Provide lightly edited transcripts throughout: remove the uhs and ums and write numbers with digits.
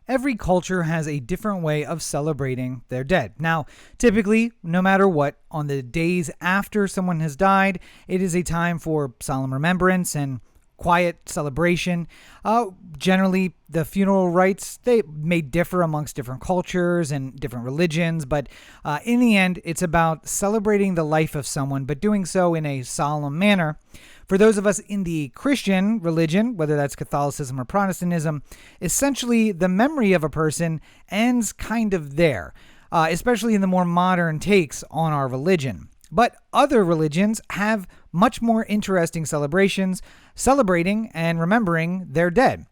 Every culture has a different way of celebrating their dead. Now, typically, no matter what, on the days after someone has died, it is a time for solemn remembrance and quiet celebration. Generally, the funeral rites, they may differ amongst different cultures and different religions, but in the end, it's about celebrating the life of someone, but doing so in a solemn manner. For those of us in the Christian religion, whether that's Catholicism or Protestantism, essentially the memory of a person ends kind of there, especially in the more modern takes on our religion. But other religions have much more interesting celebrations, celebrating and remembering their dead.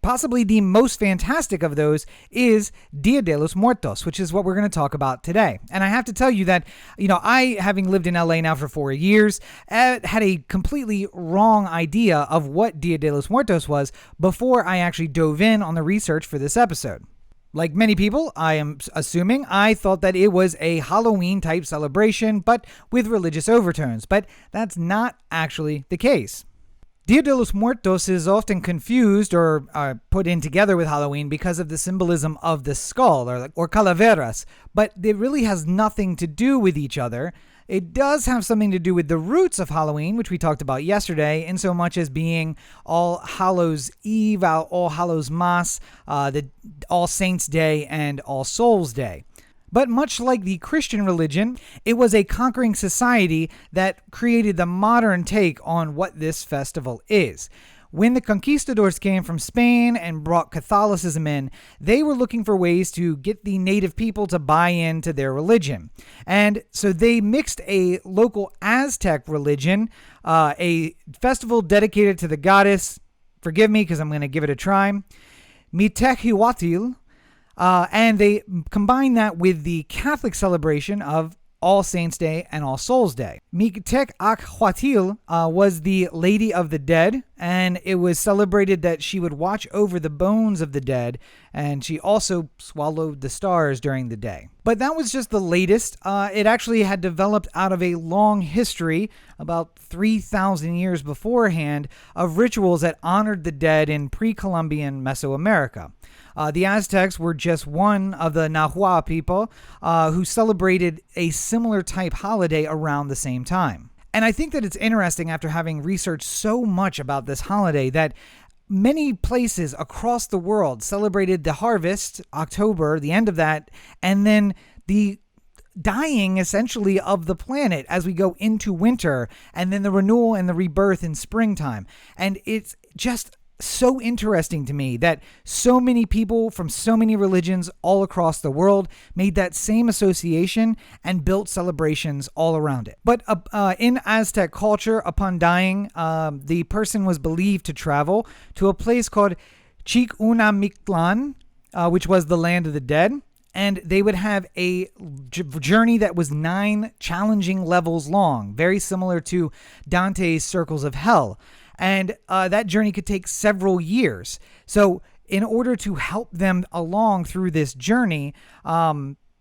Possibly the most fantastic of those is Dia de los Muertos, which is what we're going to talk about today. And I have to tell you that, I, having lived in LA now for 4 years, had a completely wrong idea of what Dia de los Muertos was before I actually dove in on the research for this episode. Like many people, I am assuming, I thought that it was a Halloween-type celebration, but with religious overtones. But that's not actually the case. Dia de los Muertos is often confused or put in together with Halloween because of the symbolism of the skull or calaveras, but it really has nothing to do with each other. It does have something to do with the roots of Halloween, which we talked about yesterday, in so much as being All Hallows Eve, All Hallows Mas, the All Saints Day, and All Souls Day. But much like the Christian religion, it was a conquering society that created the modern take on what this festival is. When the conquistadors came from Spain and brought Catholicism in, they were looking for ways to get the native people to buy into their religion. And so they mixed a local Aztec religion, a festival dedicated to the goddess, forgive me because I'm going to give it a try, Mitehuatl, and they combine that with the Catholic celebration of All Saints Day and All Souls Day. Mitehuatl was the Lady of the Dead, and it was celebrated that she would watch over the bones of the dead, and she also swallowed the stars during the day. But that was just the latest. It actually had developed out of a long history, about 3,000 years beforehand, of rituals that honored the dead in pre-Columbian Mesoamerica. The Aztecs were just one of the Nahua people who celebrated a similar type holiday around the same time. And I think that it's interesting, after having researched so much about this holiday, that many places across the world celebrated the harvest, October, the end of that, and then the dying essentially of the planet as we go into winter, and then the renewal and the rebirth in springtime. And it's just so interesting to me that so many people from so many religions all across the world made that same association and built celebrations all around it. But in Aztec culture, upon dying, the person was believed to travel to a place called Chikunamictlan, which was the land of the dead. And they would have a journey that was 9 challenging levels long, very similar to Dante's Circles of Hell. And that journey could take several years. So in order to help them along through this journey,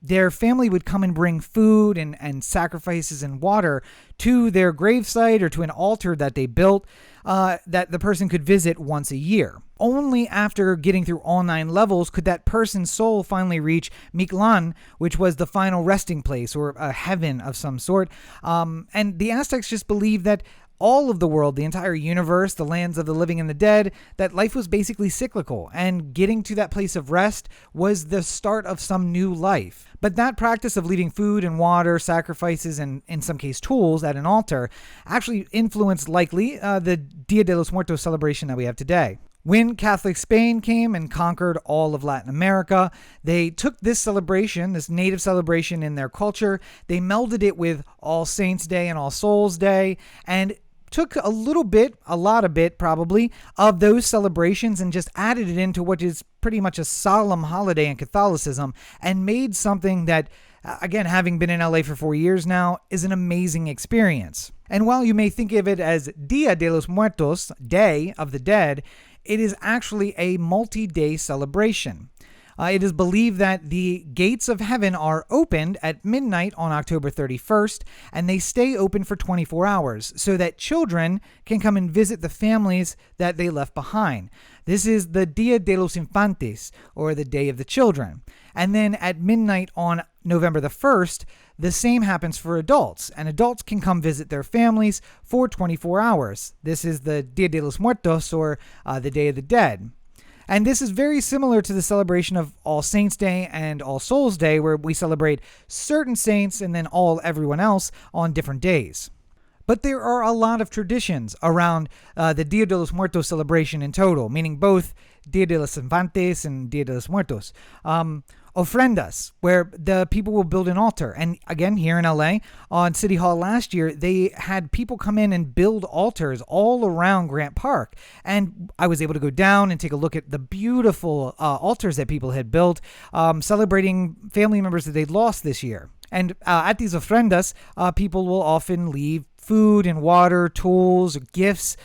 their family would come and bring food and sacrifices and water to their gravesite or to an altar that they built that the person could visit once a year. Only after getting through all 9 levels could that person's soul finally reach Mictlan, which was the final resting place or a heaven of some sort. And the Aztecs just believed that all of the world, the entire universe, the lands of the living and the dead, that life was basically cyclical, and getting to that place of rest was the start of some new life. But that practice of leaving food and water, sacrifices, and in some case tools at an altar actually influenced likely the Dia de los Muertos celebration that we have today. When Catholic Spain came and conquered all of Latin America, they took this celebration, this native celebration in their culture, they melded it with All Saints Day and All Souls Day, and took a lot of bit probably, of those celebrations and just added it into what is pretty much a solemn holiday in Catholicism, and made something that, again, having been in LA for 4 years now, is an amazing experience. And while you may think of it as Dia de los Muertos, Day of the Dead, it is actually a multi-day celebration. It is believed that the gates of heaven are opened at midnight on October 31st, and they stay open for 24 hours so that children can come and visit the families that they left behind. This is the Dia de los Infantes, or the Day of the Children. And then at midnight on November the 1st, the same happens for adults, and adults can come visit their families for 24 hours. This is the Dia de los Muertos, or the Day of the Dead. And this is very similar to the celebration of All Saints' Day and All Souls' Day, where we celebrate certain saints and then everyone else on different days. But there are a lot of traditions around the Dia de los Muertos celebration in total, meaning both Dia de los Infantes and Dia de los Muertos. Ofrendas, where the people will build an altar. And again, here in LA, on City Hall last year, they had people come in and build altars all around Grant Park. And I was able to go down and take a look at the beautiful altars that people had built, celebrating family members that they'd lost this year. And at these ofrendas, people will often leave food and water, tools, gifts,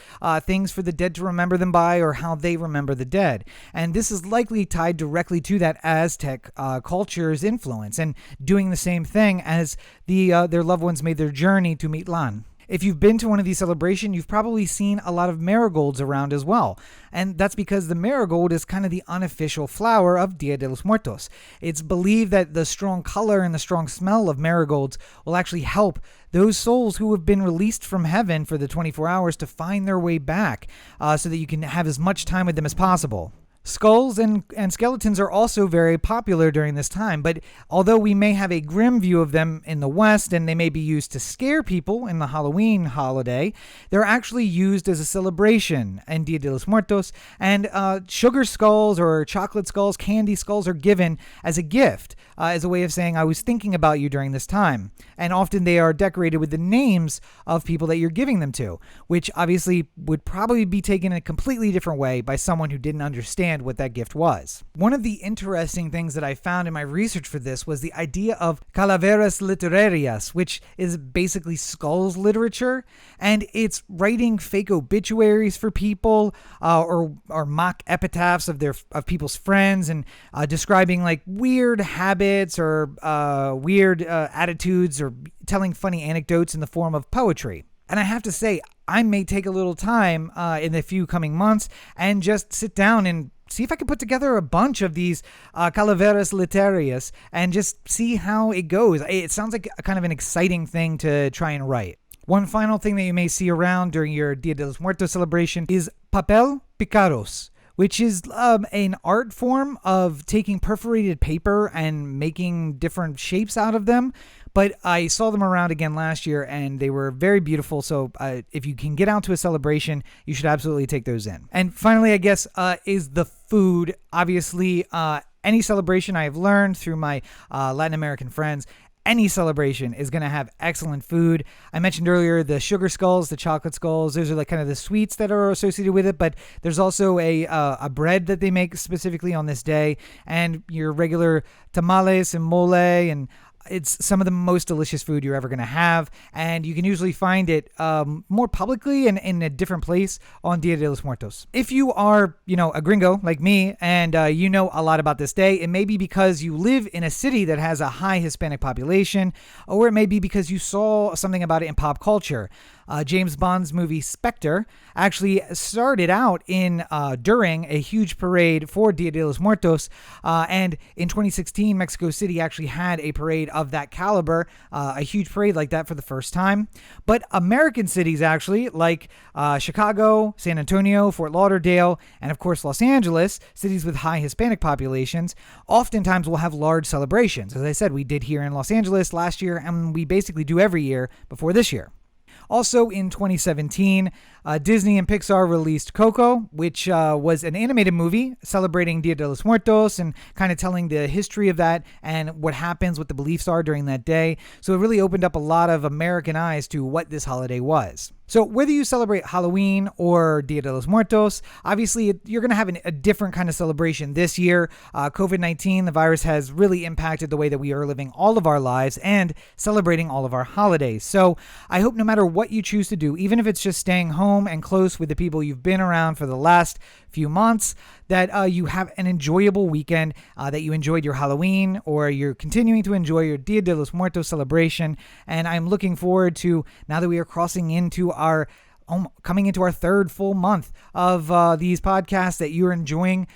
things for the dead to remember them by, or how they remember the dead. And this is likely tied directly to that Aztec culture's influence, and doing the same thing as their loved ones made their journey to Mitlan. If you've been to one of these celebrations, you've probably seen a lot of marigolds around as well. And that's because the marigold is kind of the unofficial flower of Dia de los Muertos. It's believed that the strong color and the strong smell of marigolds will actually help those souls who have been released from heaven for the 24 hours to find their way back, so that you can have as much time with them as possible. Skulls and skeletons are also very popular during this time, but although we may have a grim view of them in the West and they may be used to scare people in the Halloween holiday, they're actually used as a celebration in Dia de los Muertos, and sugar skulls or chocolate skulls, candy skulls are given as a gift, as a way of saying, I was thinking about you during this time. And often they are decorated with the names of people that you're giving them to, which obviously would probably be taken in a completely different way by someone who didn't understand what that gift was. One of the interesting things that I found in my research for this was the idea of calaveras literarias, which is basically skulls literature, and it's writing fake obituaries for people, or mock epitaphs of people's friends, and describing like weird habits or weird attitudes, or telling funny anecdotes in the form of poetry. And I have to say, I may take a little time in the few coming months and just sit down and see if I can put together a bunch of these calaveras literarias and just see how it goes. It sounds like a kind of an exciting thing to try and write. One final thing that you may see around during your Dia de los Muertos celebration is papel picaros, which is an art form of taking perforated paper and making different shapes out of them. But I saw them around again last year, and they were very beautiful. So if you can get out to a celebration, you should absolutely take those in. And finally, I guess, is the food. Obviously, any celebration I have learned through my Latin American friends, any celebration is going to have excellent food. I mentioned earlier the sugar skulls, the chocolate skulls. Those are like kind of the sweets that are associated with it. But there's also a bread that they make specifically on this day, and your regular tamales and mole, and it's some of the most delicious food you're ever going to have, and you can usually find it more publicly and in a different place on Dia de los Muertos. If you are, a gringo like me, and you know a lot about this day, it may be because you live in a city that has a high Hispanic population, or it may be because you saw something about it in pop culture. James Bond's movie Spectre actually started out during a huge parade for Dia de los Muertos, and in 2016, Mexico City actually had a parade of that caliber, a huge parade like that for the first time. But American cities actually, like Chicago, San Antonio, Fort Lauderdale, and of course Los Angeles, cities with high Hispanic populations, oftentimes will have large celebrations. As I said, we did here in Los Angeles last year, and we basically do every year before this year. Also in 2017, Disney and Pixar released Coco, which was an animated movie celebrating Dia de los Muertos and kind of telling the history of that and what happens, what the beliefs are during that day. So it really opened up a lot of American eyes to what this holiday was. So whether you celebrate Halloween or Dia de los Muertos, obviously you're going to have a different kind of celebration this year. COVID-19, the virus, has really impacted the way that we are living all of our lives and celebrating all of our holidays. So I hope no matter what you choose to do, even if it's just staying home and close with the people you've been around for the last few months, that you have an enjoyable weekend, that you enjoyed your Halloween, or you're continuing to enjoy your Dia de los Muertos celebration. And I'm looking forward to, now that we are coming into our third full month of these podcasts, that you're enjoying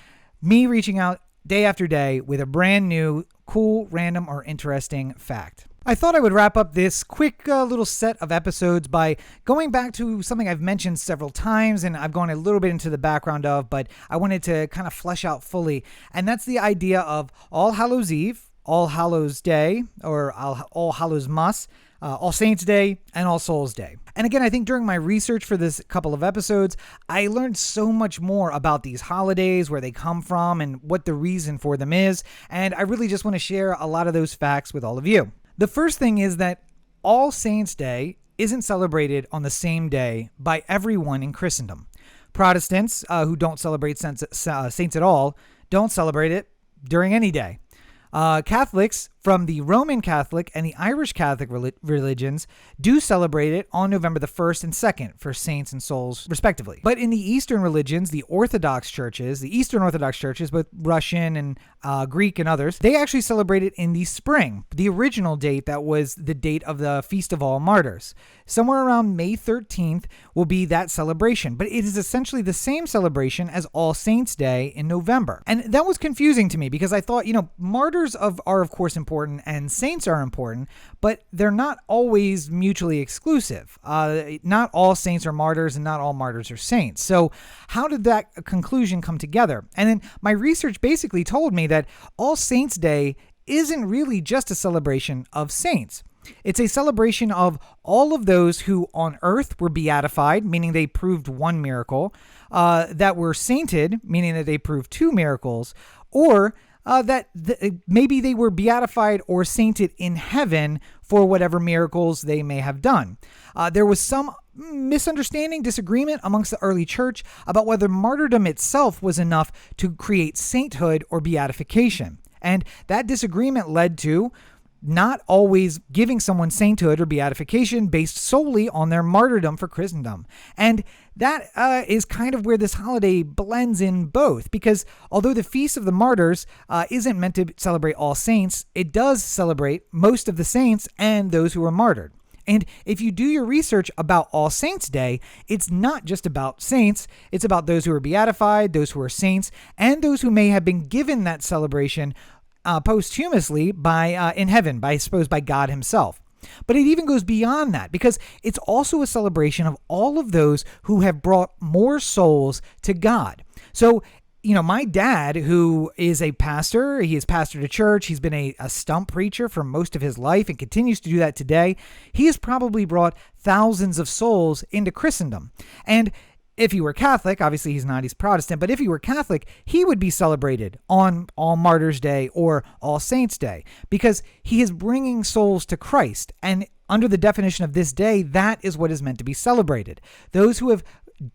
me reaching out day after day with a brand new, cool, random, or interesting fact. I thought I would wrap up this quick little set of episodes by going back to something I've mentioned several times, and I've gone a little bit into the background of, but I wanted to kind of flesh out fully. And that's the idea of All Hallows Eve, All Hallows Day, or All Hallowmas, All Saints Day, and All Souls Day. And again, I think during my research for this couple of episodes, I learned so much more about these holidays, where they come from, and what the reason for them is. And I really just want to share a lot of those facts with all of you. The first thing is that All Saints Day isn't celebrated on the same day by everyone in Christendom. Protestants, who don't celebrate saints at all, don't celebrate it during any day. Catholics from the Roman Catholic and the Irish Catholic religions do celebrate it on November the 1st and 2nd for saints and souls, respectively. But in the Eastern religions, the Eastern Orthodox churches, both Russian and Greek and others, they actually celebrate it in the spring, the original date that was the date of the Feast of All Martyrs. Somewhere around May 13th will be that celebration, but it is essentially the same celebration as All Saints Day in November. And that was confusing to me because I thought, martyrs are of course important and saints are important, but they're not always mutually exclusive. Not all saints are martyrs and not all martyrs are saints. So how did that conclusion come together? And then my research basically told me that All Saints Day isn't really just a celebration of saints. It's a celebration of all of those who on earth were beatified, meaning they proved one miracle, that were sainted, meaning that they proved two miracles, or maybe they were beatified or sainted in heaven for whatever miracles they may have done. There was some misunderstanding, disagreement amongst the early church about whether martyrdom itself was enough to create sainthood or beatification. And that disagreement led to not always giving someone sainthood or beatification based solely on their martyrdom for Christendom. And that is kind of where this holiday blends in both, because although the Feast of the Martyrs isn't meant to celebrate all saints, it does celebrate most of the saints and those who were martyred. And if you do your research about All Saints Day, it's not just about saints, it's about those who are beatified, those who are saints, and those who may have been given that celebration posthumously in heaven, by God himself. But it even goes beyond that, because it's also a celebration of all of those who have brought more souls to God. So, my dad, who is a pastor, he has pastored a church, he's been a stump preacher for most of his life and continues to do that today. He has probably brought thousands of souls into Christendom. And if he were Catholic, obviously he's not, he's Protestant, but if he were Catholic, he would be celebrated on All Martyrs Day or All Saints Day, because he is bringing souls to Christ. And under the definition of this day, that is what is meant to be celebrated. Those who have,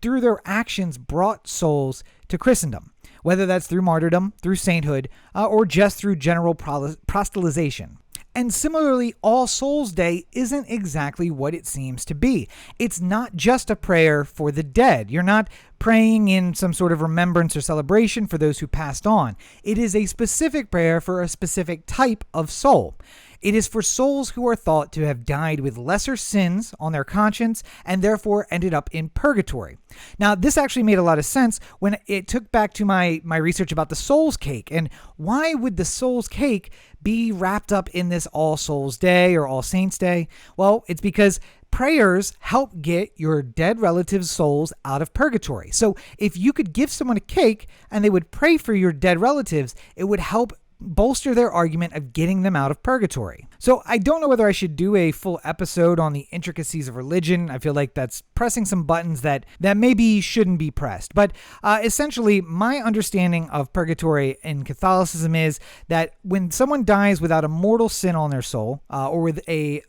through their actions, brought souls to Christendom, whether that's through martyrdom, through sainthood, or just through general proselytization. And similarly, All Souls Day isn't exactly what it seems to be. It's not just a prayer for the dead. You're not praying in some sort of remembrance or celebration for those who passed on. It is a specific prayer for a specific type of soul. It is for souls who are thought to have died with lesser sins on their conscience and therefore ended up in purgatory. Now, this actually made a lot of sense when it took back to my research about the Souls Cake. And why would the Souls Cake be wrapped up in this All Souls Day or All Saints Day? Well, it's because prayers help get your dead relatives' souls out of purgatory. So if you could give someone a cake and they would pray for your dead relatives, it would help bolster their argument of getting them out of purgatory. So I don't know whether I should do a full episode on the intricacies of religion. I feel like that's pressing some buttons that maybe shouldn't be pressed. But essentially, my understanding of purgatory in Catholicism is that when someone dies without a mortal sin on their soul, or with a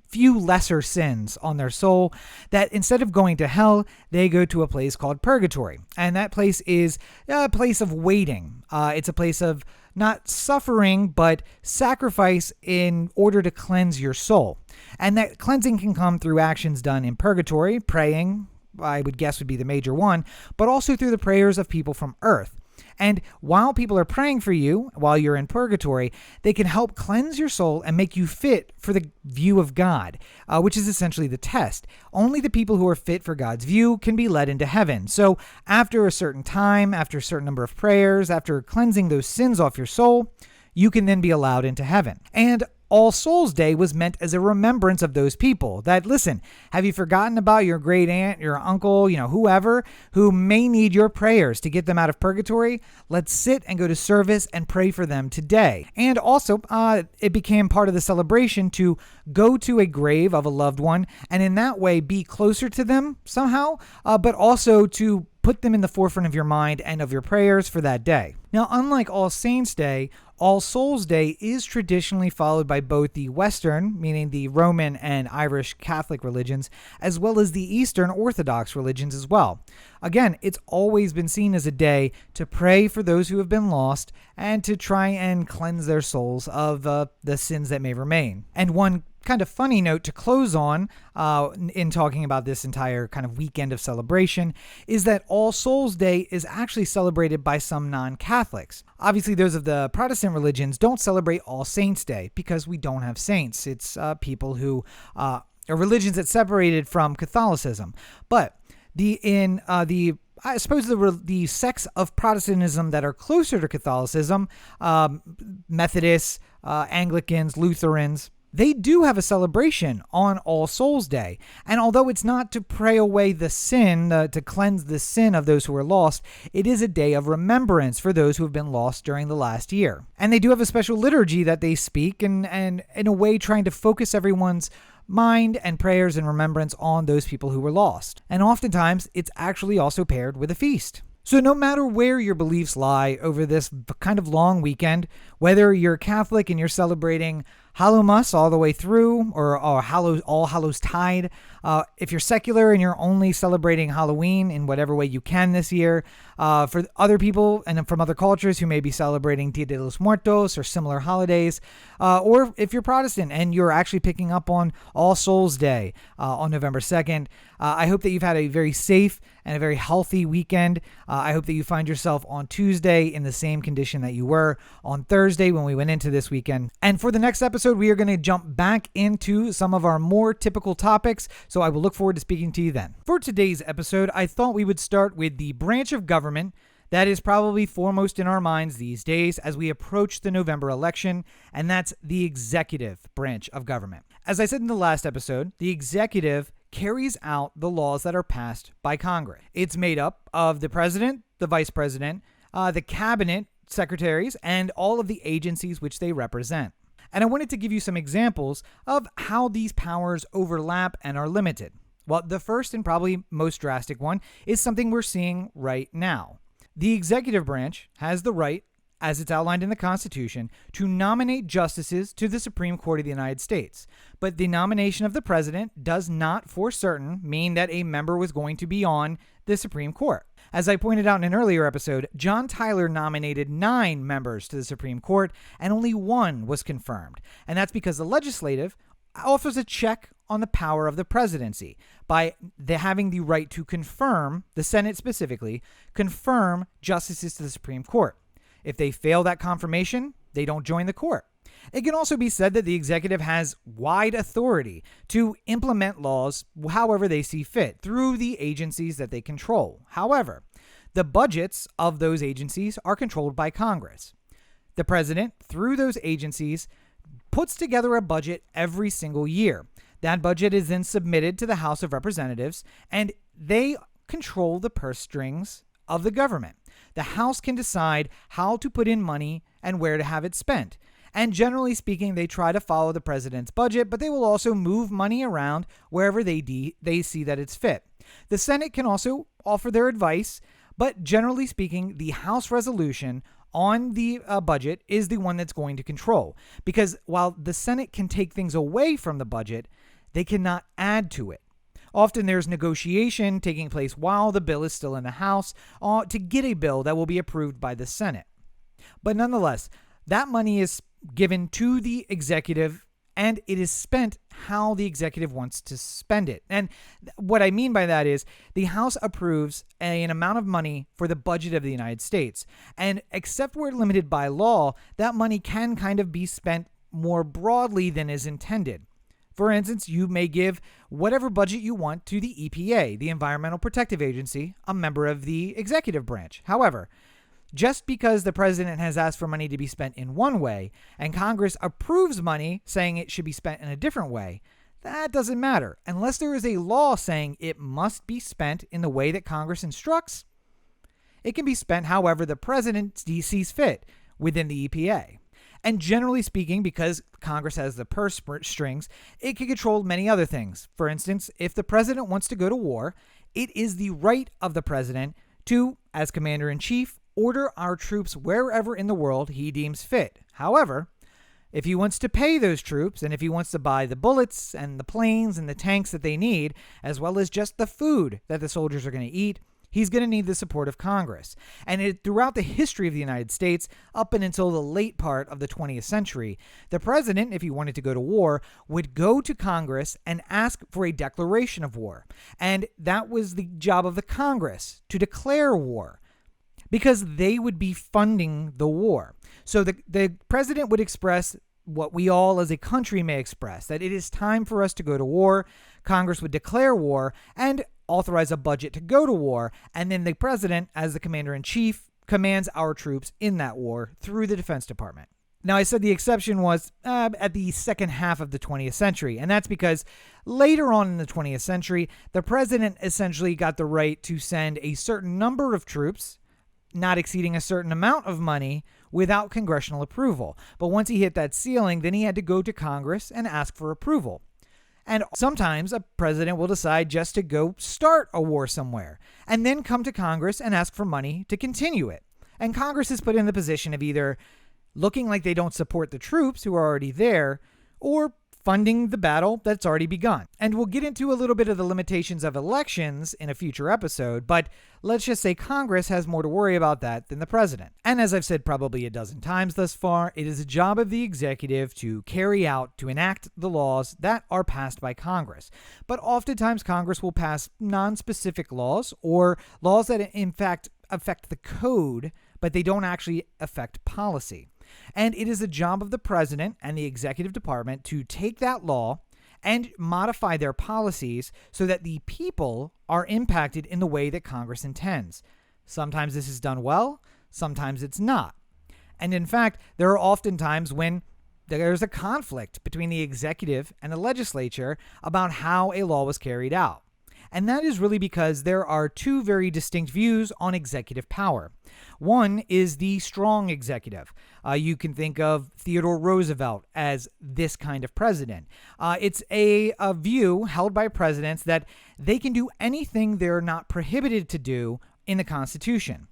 few lesser sins on their soul, that instead of going to hell, they go to a place called purgatory. And that place is a place of waiting. It's a place of not suffering, but sacrifice in order to cleanse your soul. And that cleansing can come through actions done in purgatory, praying, I would guess would be the major one, but also through the prayers of people from earth. And while people are praying for you while you're in purgatory, they can help cleanse your soul and make you fit for the view of God, which is essentially the test. Only the people who are fit for God's view can be led into heaven. So after a certain time, after a certain number of prayers, after cleansing those sins off your soul, you can then be allowed into heaven. And All Souls Day was meant as a remembrance of those people that, listen, have you forgotten about your great aunt, your uncle, whoever who may need your prayers to get them out of purgatory? Let's sit and go to service and pray for them today. And also, it became part of the celebration to go to a grave of a loved one and in that way be closer to them somehow, but also to put them in the forefront of your mind and of your prayers for that day. Now, unlike All Saints Day, All Souls Day is traditionally followed by both the Western, meaning the Roman and Irish Catholic religions, as well as the Eastern Orthodox religions as well. Again, it's always been seen as a day to pray for those who have been lost and to try and cleanse their souls of the sins that may remain. And one kind of funny note to close on in talking about this entire kind of weekend of celebration is that All Souls Day is actually celebrated by some non-Catholics. Obviously, those of the Protestant religions don't celebrate All Saints Day because we don't have saints. It's people who are religions that separated from Catholicism. But I suppose the sects of Protestantism that are closer to Catholicism, Methodists, Anglicans, Lutherans, they do have a celebration on All Souls Day. And although it's not to pray away the sin, to cleanse the sin of those who are lost, it is a day of remembrance for those who have been lost during the last year. And they do have a special liturgy that they speak and in a way trying to focus everyone's mind and prayers and remembrance on those people who were lost. And oftentimes, it's actually also paired with a feast. So no matter where your beliefs lie over this kind of long weekend, whether you're Catholic and you're celebrating Hallowmas all the way through, or All Hallows Tide, if you're secular and you're only celebrating Halloween in whatever way you can this year, for other people and from other cultures who may be celebrating Dia de los Muertos or similar holidays, or if you're Protestant and you're actually picking up on All Souls Day on November 2nd, I hope that you've had a very safe and a very healthy weekend. I hope that you find yourself on Tuesday in the same condition that you were on Thursday when we went into this weekend. And for the next episode, we are going to jump back into some of our more typical topics, so I will look forward to speaking to you then. For today's episode, I thought we would start with the branch of government that is probably foremost in our minds these days as we approach the November election, and that's the executive branch of government. As I said in the last episode, the executive carries out the laws that are passed by Congress. It's made up of the president, the vice president, the cabinet secretaries, and all of the agencies which they represent. And I wanted to give you some examples of how these powers overlap and are limited. Well, the first and probably most drastic one is something we're seeing right now. The executive branch has the right, as it's outlined in the Constitution, to nominate justices to the Supreme Court of the United States. But the nomination of the president does not for certain mean that a member was going to be on the Supreme Court. As I pointed out in an earlier episode, John Tyler nominated 9 members to the Supreme Court, and only 1 was confirmed. And that's because the legislative offers a check on the power of the presidency by having the right to confirm, the Senate specifically, confirm justices to the Supreme Court. If they fail that confirmation, they don't join the court. It can also be said that the executive has wide authority to implement laws however they see fit through the agencies that they control. However, the budgets of those agencies are controlled by Congress. The president, through those agencies, puts together a budget every single year. That budget is then submitted to the House of Representatives, and they control the purse strings of the government. The House can decide how to put in money and where to have it spent. And generally speaking, they try to follow the president's budget, but they will also move money around wherever they see that it's fit. The Senate can also offer their advice, but generally speaking, the House resolution on the budget is the one that's going to control. Because while the Senate can take things away from the budget, they cannot add to it. Often there's negotiation taking place while the bill is still in the House to get a bill that will be approved by the Senate. But nonetheless, that money is given to the executive and it is spent how the executive wants to spend it. And what I mean by that is the House approves an amount of money for the budget of the United States. And except where limited by law, that money can kind of be spent more broadly than is intended. For instance, you may give whatever budget you want to the EPA, the Environmental Protective Agency, a member of the executive branch. However, just because the president has asked for money to be spent in one way and Congress approves money saying it should be spent in a different way, that doesn't matter. Unless there is a law saying it must be spent in the way that Congress instructs, it can be spent however the president sees fit within the EPA. And generally speaking, because Congress has the purse strings, it can control many other things. For instance, if the president wants to go to war, it is the right of the president to, as commander-in-chief, order our troops wherever in the world he deems fit. However, if he wants to pay those troops, and if he wants to buy the bullets and the planes and the tanks that they need, as well as just the food that the soldiers are going to eat, he's going to need the support of Congress. And throughout the history of the United States, up and until the late part of the 20th century, the president, if he wanted to go to war, would go to Congress and ask for a declaration of war. And that was the job of the Congress, to declare war, because they would be funding the war. So the president would express what we all as a country may express, that it is time for us to go to war. Congress would declare war and authorize a budget to go to war, and then the president, as the commander-in-chief, commands our troops in that war through the Defense Department. Now, I said the exception was at the second half of the 20th century, and that's because later on in the 20th century, the president essentially got the right to send a certain number of troops, not exceeding a certain amount of money, without congressional approval. But once he hit that ceiling, then he had to go to Congress and ask for approval. And sometimes a president will decide just to go start a war somewhere and then come to Congress and ask for money to continue it. And Congress is put in the position of either looking like they don't support the troops who are already there or funding the battle that's already begun. And we'll get into a little bit of the limitations of elections in a future episode, but let's just say Congress has more to worry about that than the president. And as I've said probably a dozen times thus far, it is a job of the executive to carry out, to enact the laws that are passed by Congress. But oftentimes Congress will pass non-specific laws or laws that in fact affect the code, but they don't actually affect policy. And it is the job of the president and the executive department to take that law and modify their policies so that the people are impacted in the way that Congress intends. Sometimes this is done well, sometimes it's not. And in fact, there are often times when there's a conflict between the executive and the legislature about how a law was carried out. And that is really because there are two very distinct views on executive power. One is the strong executive. You can think of Theodore Roosevelt as this kind of president. It's a view held by presidents that they can do anything they're not prohibited to do in the Constitution.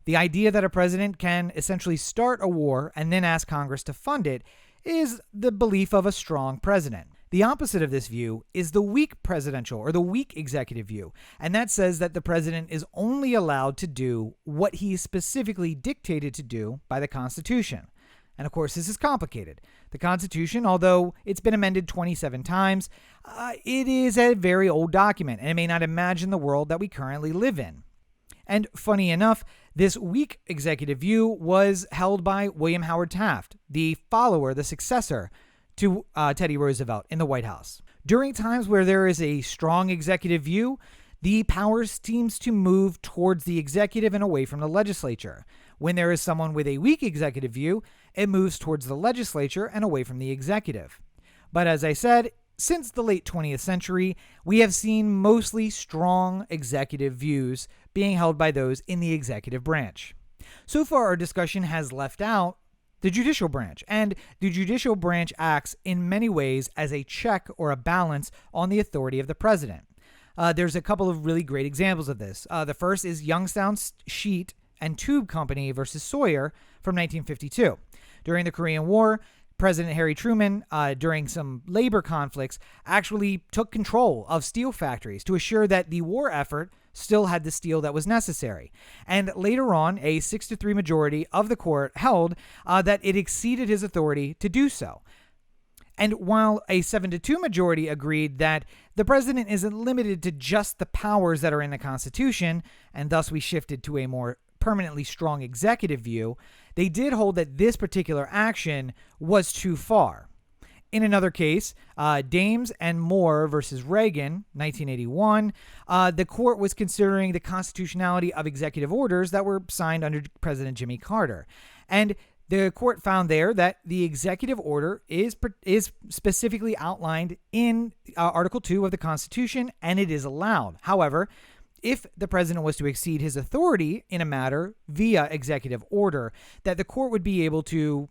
The idea that a president can essentially start a war and then ask Congress to fund it is the belief of a strong president. The opposite of this view is the weak presidential or the weak executive view, and that says that the president is only allowed to do what he is specifically dictated to do by the Constitution. And of course, this is complicated. The Constitution, although it's been amended 27 times, it is a very old document, and it may not imagine the world that we currently live in. And funny enough, this weak executive view was held by William Howard Taft, the follower, the successor to Teddy Roosevelt in the White House. During times where there is a strong executive view, the power seems to move towards the executive and away from the legislature. When there is someone with a weak executive view, it moves towards the legislature and away from the executive. But as I said, since the late 20th century, we have seen mostly strong executive views being held by those in the executive branch. So far, our discussion has left out the judicial branch, and the judicial branch acts in many ways as a check or a balance on the authority of the president. There's a couple of really great examples of this. The first is Youngstown Sheet and Tube Company versus Sawyer from 1952. During the Korean War, President Harry Truman, during some labor conflicts, actually took control of steel factories to assure that the war effort still had the steel that was necessary. And later on, a 6-3 majority of the court held that it exceeded his authority to do so. And while a 7-2 majority agreed that the president isn't limited to just the powers that are in the Constitution, and thus we shifted to a more permanently strong executive view, they did hold that this particular action was too far. In another case, Dames and Moore versus Reagan, 1981, the court was considering the constitutionality of executive orders that were signed under President Jimmy Carter. And the court found there that the executive order is specifically outlined in Article 2 of the Constitution, and it is allowed. However, if the president was to exceed his authority in a matter via executive order, that the court would be able to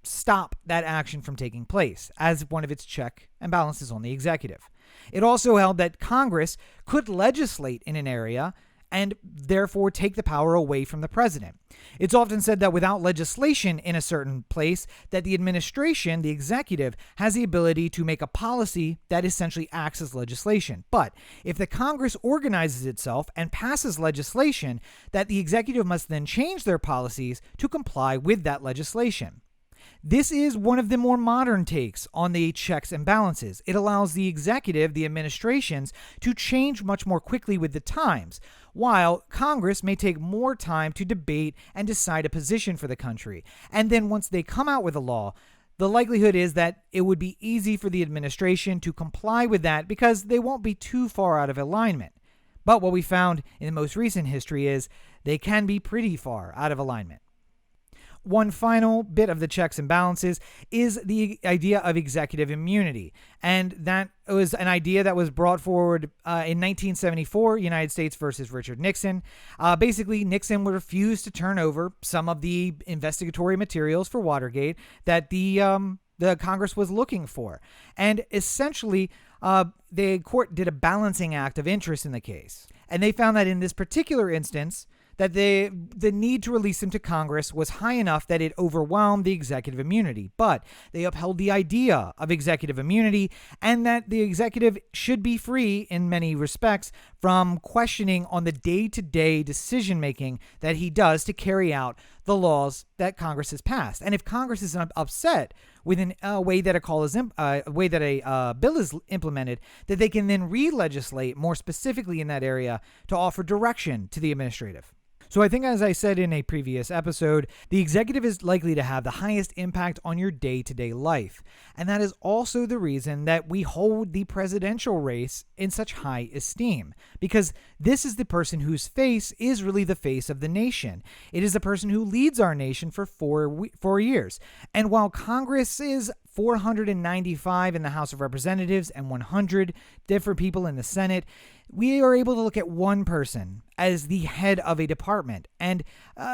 stop that action from taking place as one of its check and balances on the executive. It also held that Congress could legislate in an area and therefore take the power away from the president. It's often said that without legislation in a certain place, that the administration, the executive, has the ability to make a policy that essentially acts as legislation. But if the Congress organizes itself and passes legislation, that the executive must then change their policies to comply with that legislation. This is one of the more modern takes on the checks and balances. It allows the executive, the administrations, to change much more quickly with the times, while Congress may take more time to debate and decide a position for the country. And then once they come out with a law, the likelihood is that it would be easy for the administration to comply with that because they won't be too far out of alignment. But what we found in the most recent history is they can be pretty far out of alignment. One final bit of the checks and balances is the idea of executive immunity. And that was an idea that was brought forward in 1974, United States versus Richard Nixon. Basically, Nixon would refuse to turn over some of the investigatory materials for Watergate that the Congress was looking for. And essentially, the court did a balancing act of interest in the case. And they found that in this particular instance, that the need to release them to Congress was high enough that it overwhelmed the executive immunity. But they upheld the idea of executive immunity and that the executive should be free in many respects from questioning on the day-to-day decision-making that he does to carry out the laws that Congress has passed. And if Congress is upset with a way that a bill is implemented, that they can then re-legislate more specifically in that area to offer direction to the administrative. So I think, as I said in a previous episode, the executive is likely to have the highest impact on your day-to-day life. And that is also the reason that we hold the presidential race in such high esteem, because this is the person whose face is really the face of the nation. It is the person who leads our nation for 4 years. And while Congress is 495 in the House of Representatives and 100 different people in the Senate, we are able to look at one person as the head of a department. And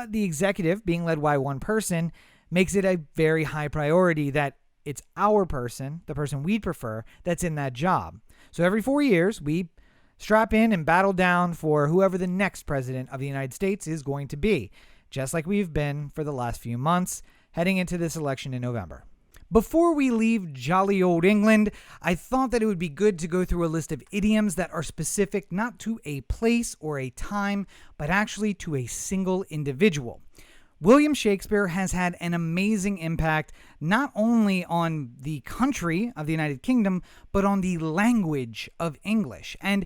the executive, being led by one person, makes it a very high priority that it's our person, the person we'd prefer, that's in that job. So every 4 years, we strap in and battle down for whoever the next president of the United States is going to be, just like we've been for the last few months, heading into this election in November. Before we leave jolly old England, I thought that it would be good to go through a list of idioms that are specific not to a place or a time, but actually to a single individual. William Shakespeare has had an amazing impact not only on the country of the United Kingdom, but on the language of English. And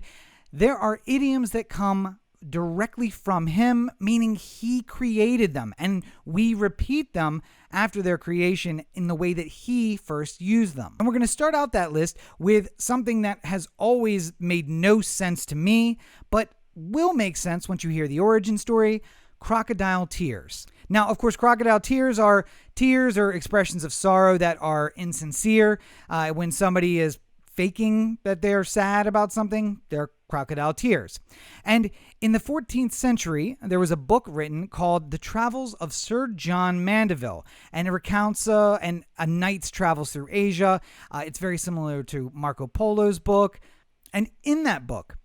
there are idioms that come directly from him, meaning he created them, and we repeat them after their creation in the way that he first used them. And we're going to start out that list with something that has always made no sense to me, but will make sense once you hear the origin story: crocodile tears. Now, of course, crocodile tears are expressions of sorrow that are insincere. When somebody is faking that they're sad about something, they're crocodile tears. And in the 14th century, there was a book written called The Travels of Sir John Mandeville, and it recounts a knight's travels through Asia. It's very similar to Marco Polo's book. And in that book,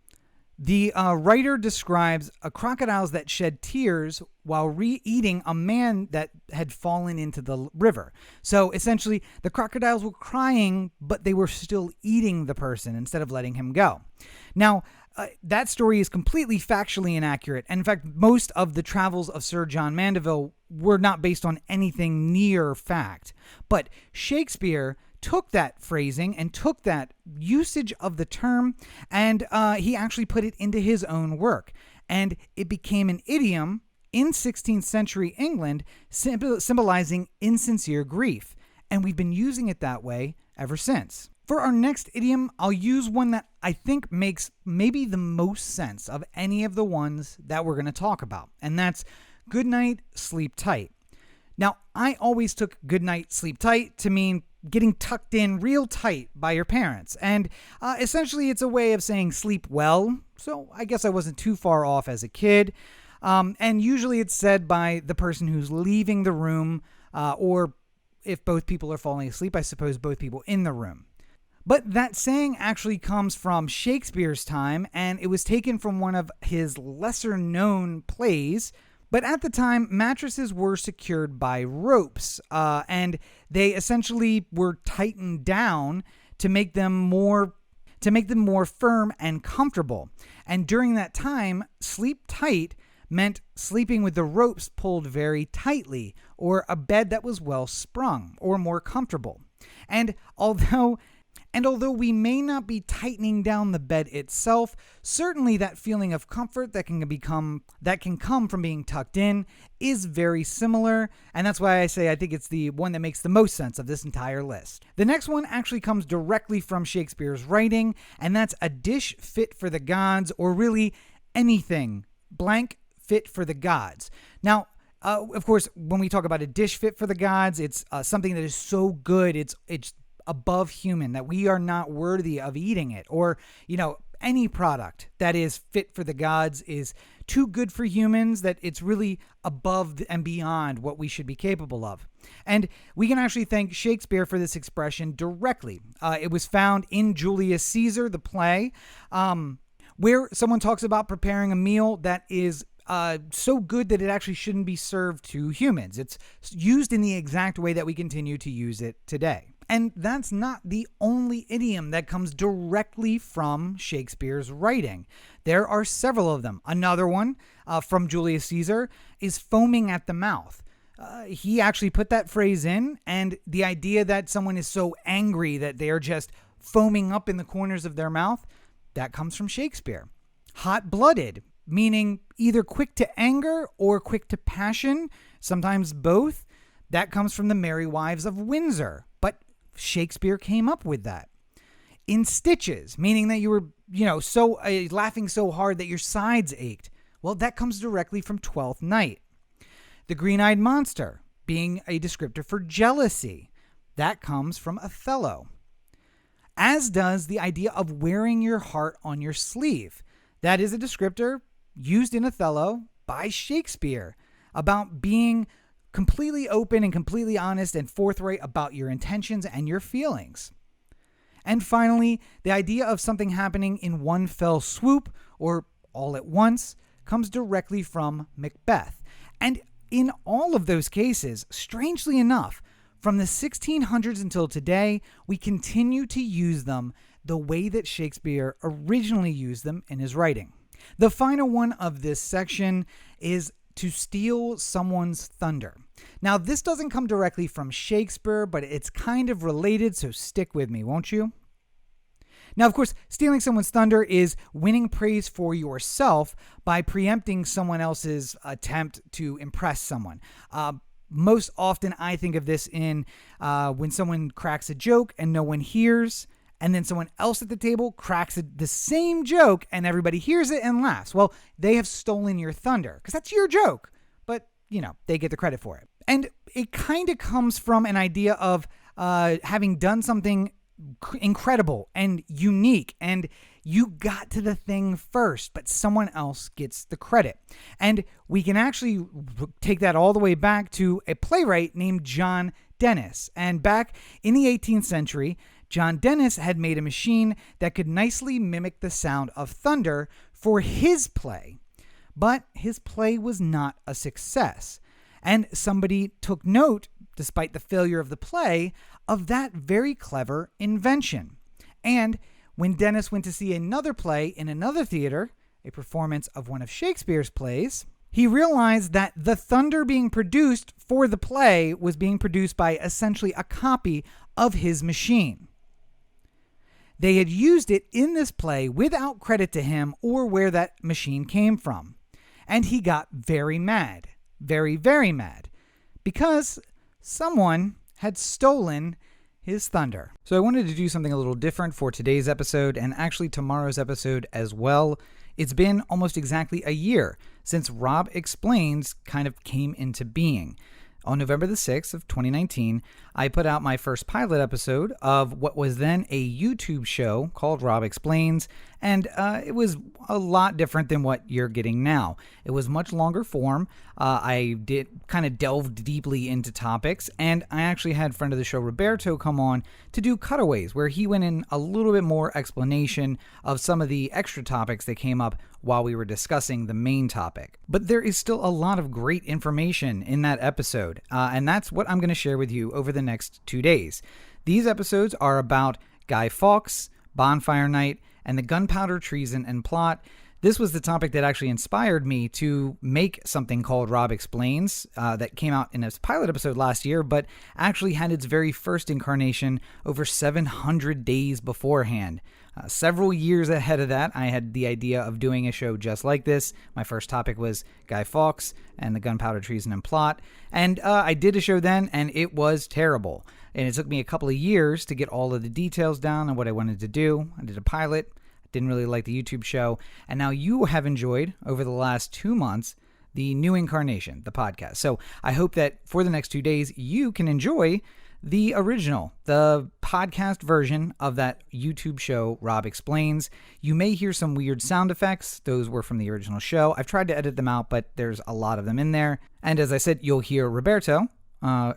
the writer describes crocodiles that shed tears while eating a man that had fallen into the river. So essentially, the crocodiles were crying, but they were still eating the person instead of letting him go. Now, that story is completely factually inaccurate. And in fact, most of the travels of Sir John Mandeville were not based on anything near fact. But Shakespeare took that phrasing and took that usage of the term, and he actually put it into his own work. And it became an idiom in 16th century England, symbolizing insincere grief. And we've been using it that way ever since. For our next idiom, I'll use one that I think makes maybe the most sense of any of the ones that we're going to talk about, and that's good night, sleep tight. Now, I always took good night, sleep tight to mean getting tucked in real tight by your parents, and essentially it's a way of saying sleep well, so I guess I wasn't too far off as a kid. And usually it's said by the person who's leaving the room, or if both people are falling asleep, I suppose both people in the room. But that saying actually comes from Shakespeare's time, and it was taken from one of his lesser-known plays. But at the time, mattresses were secured by ropes, and they essentially were tightened down to make them more firm and comfortable. And during that time, sleep tight meant sleeping with the ropes pulled very tightly, or a bed that was well sprung or more comfortable. And although we may not be tightening down the bed itself, certainly that feeling of comfort that can come from being tucked in is very similar, and that's why I say I think it's the one that makes the most sense of this entire list. The next one actually comes directly from Shakespeare's writing, and that's a dish fit for the gods, or really anything blank fit for the gods. Now, of course, when we talk about a dish fit for the gods, it's something that is so good, it's above human, that we are not worthy of eating it. Or, any product that is fit for the gods is too good for humans, that it's really above and beyond what we should be capable of. And we can actually thank Shakespeare for this expression directly. It was found in Julius Caesar, the play, where someone talks about preparing a meal that is so good that it actually shouldn't be served to humans. It's used in the exact way that we continue to use it today. And that's not the only idiom that comes directly from Shakespeare's writing. There are several of them. Another one from Julius Caesar is foaming at the mouth. He actually put that phrase in, and the idea that someone is so angry that they are just foaming up in the corners of their mouth, that comes from Shakespeare. Hot-blooded, meaning either quick to anger or quick to passion, sometimes both. That comes from the Merry Wives of Windsor, but Shakespeare came up with that. In stitches, meaning that you were, so laughing so hard that your sides ached. Well, that comes directly from Twelfth Night. The Green-Eyed Monster, being a descriptor for jealousy. That comes from Othello. As does the idea of wearing your heart on your sleeve. That is a descriptor used in Othello by Shakespeare about being completely open and completely honest and forthright about your intentions and your feelings. And finally, the idea of something happening in one fell swoop or all at once comes directly from Macbeth. And in all of those cases, strangely enough, from the 1600s until today, we continue to use them the way that Shakespeare originally used them in his writing. The final one of this section is to steal someone's thunder. Now, this doesn't come directly from Shakespeare, but it's kind of related, so stick with me, won't you? Now, of course, stealing someone's thunder is winning praise for yourself by preempting someone else's attempt to impress someone. Most often, I think of this in when someone cracks a joke and no one hears, and then someone else at the table cracks the same joke and everybody hears it and laughs. Well, they have stolen your thunder because that's your joke, but, they get the credit for it. And it kind of comes from an idea of having done something incredible and unique, and you got to the thing first, but someone else gets the credit. And we can actually take that all the way back to a playwright named John Dennis. And back in the 18th century, John Dennis had made a machine that could nicely mimic the sound of thunder for his play. But his play was not a success. And somebody took note, despite the failure of the play, of that very clever invention. And When Dennis went to see another play in another theater, a performance of one of Shakespeare's plays, he realized that the thunder being produced for the play was being produced by essentially a copy of his machine. They had used it in this play without credit to him or where that machine came from. And he got very mad, very, very mad, because someone had stolen his thunder. So I wanted to do something a little different for today's episode and actually tomorrow's episode as well. It's been almost exactly a year since Rob Explains kind of came into being. On November the 6th of 2019, I put out my first pilot episode of what was then a YouTube show called Rob Explains, and it was a lot different than what you're getting now. It was much longer form. I did kind of delved deeply into topics, and I actually had friend of the show Roberto come on to do cutaways, where he went in a little bit more explanation of some of the extra topics that came up while we were discussing the main topic. But there is still a lot of great information in that episode, and that's what I'm going to share with you over the next 2 days. These episodes are about Guy Fawkes, Bonfire Night, and the Gunpowder, Treason, and Plot. This was the topic that actually inspired me to make something called Rob Explains that came out in a pilot episode last year, but actually had its very first incarnation over 700 days beforehand. Several years ahead of that, I had the idea of doing a show just like this. My first topic was Guy Fawkes and the Gunpowder, Treason, and Plot. And I did a show then, and it was terrible. And it took me a couple of years to get all of the details down on what I wanted to do. I did a pilot, didn't really like the YouTube show, and now you have enjoyed, over the last 2 months, the new incarnation, the podcast. So I hope that for the next 2 days, you can enjoy the original, the podcast version of that YouTube show, Rob Explains. You may hear some weird sound effects. Those were from the original show. I've tried to edit them out, but there's a lot of them in there. And as I said, you'll hear Roberto,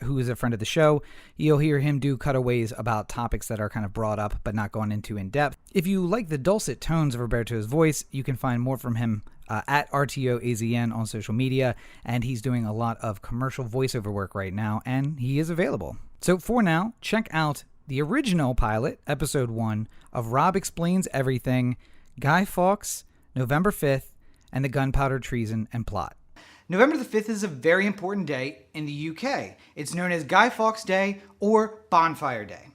who is a friend of the show. You'll hear him do cutaways about topics that are kind of brought up but not gone into in depth. If you like the dulcet tones of Roberto's voice, you can find more from him at RTOAZN on social media, and he's doing a lot of commercial voiceover work right now, and he is available. So for now, check out the original pilot, episode 1, of Rob Explains Everything, Guy Fawkes, November 5th, and the Gunpowder, Treason, and Plot. November the 5th is a very important day in the UK. It's known as Guy Fawkes Day or Bonfire Day.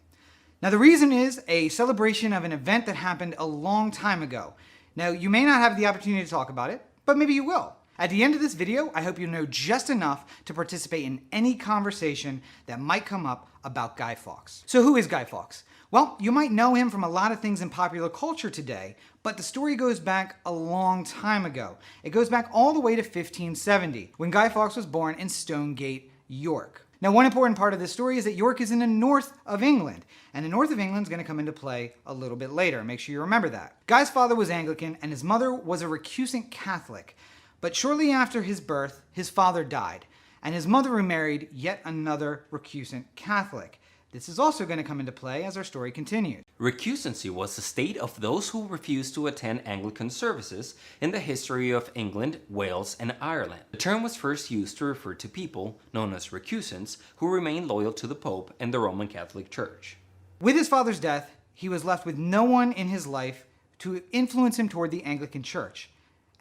Now the reason is a celebration of an event that happened a long time ago. Now you may not have the opportunity to talk about it, but maybe you will. At the end of this video, I hope you know just enough to participate in any conversation that might come up about Guy Fawkes. So who is Guy Fawkes? Well, you might know him from a lot of things in popular culture today, but the story goes back a long time ago. It goes back all the way to 1570, when Guy Fawkes was born in Stonegate, York. Now, one important part of this story is that York is in the north of England, and the north of England is going to come into play a little bit later. Make sure you remember that. Guy's father was Anglican, and his mother was a recusant Catholic. But shortly after his birth, his father died, and his mother remarried yet another recusant Catholic. This is also going to come into play as our story continues. Recusancy was the state of those who refused to attend Anglican services in the history of England, Wales, and Ireland. The term was first used to refer to people, known as recusants, who remained loyal to the Pope and the Roman Catholic Church. With his father's death, he was left with no one in his life to influence him toward the Anglican Church,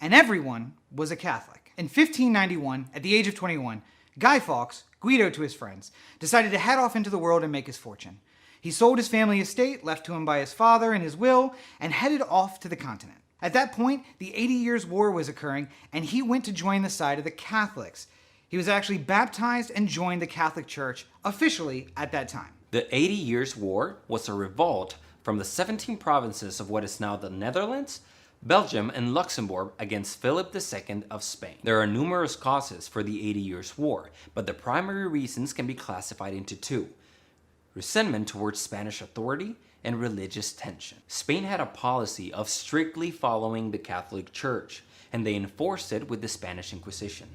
and everyone was a Catholic. In 1591, at the age of 21, Guy Fawkes, Guido to his friends, decided to head off into the world and make his fortune. He sold his family estate, left to him by his father in his will, and headed off to the continent. At that point, the 80 Years' War was occurring, and he went to join the side of the Catholics. He was actually baptized and joined the Catholic Church officially at that time. The 80 Years' War was a revolt from the 17 provinces of what is now the Netherlands, Belgium, and Luxembourg against Philip II of Spain. There are numerous causes for the 80 Years' War, but the primary reasons can be classified into two: resentment towards Spanish authority and religious tension. Spain had a policy of strictly following the Catholic Church, and they enforced it with the Spanish Inquisition.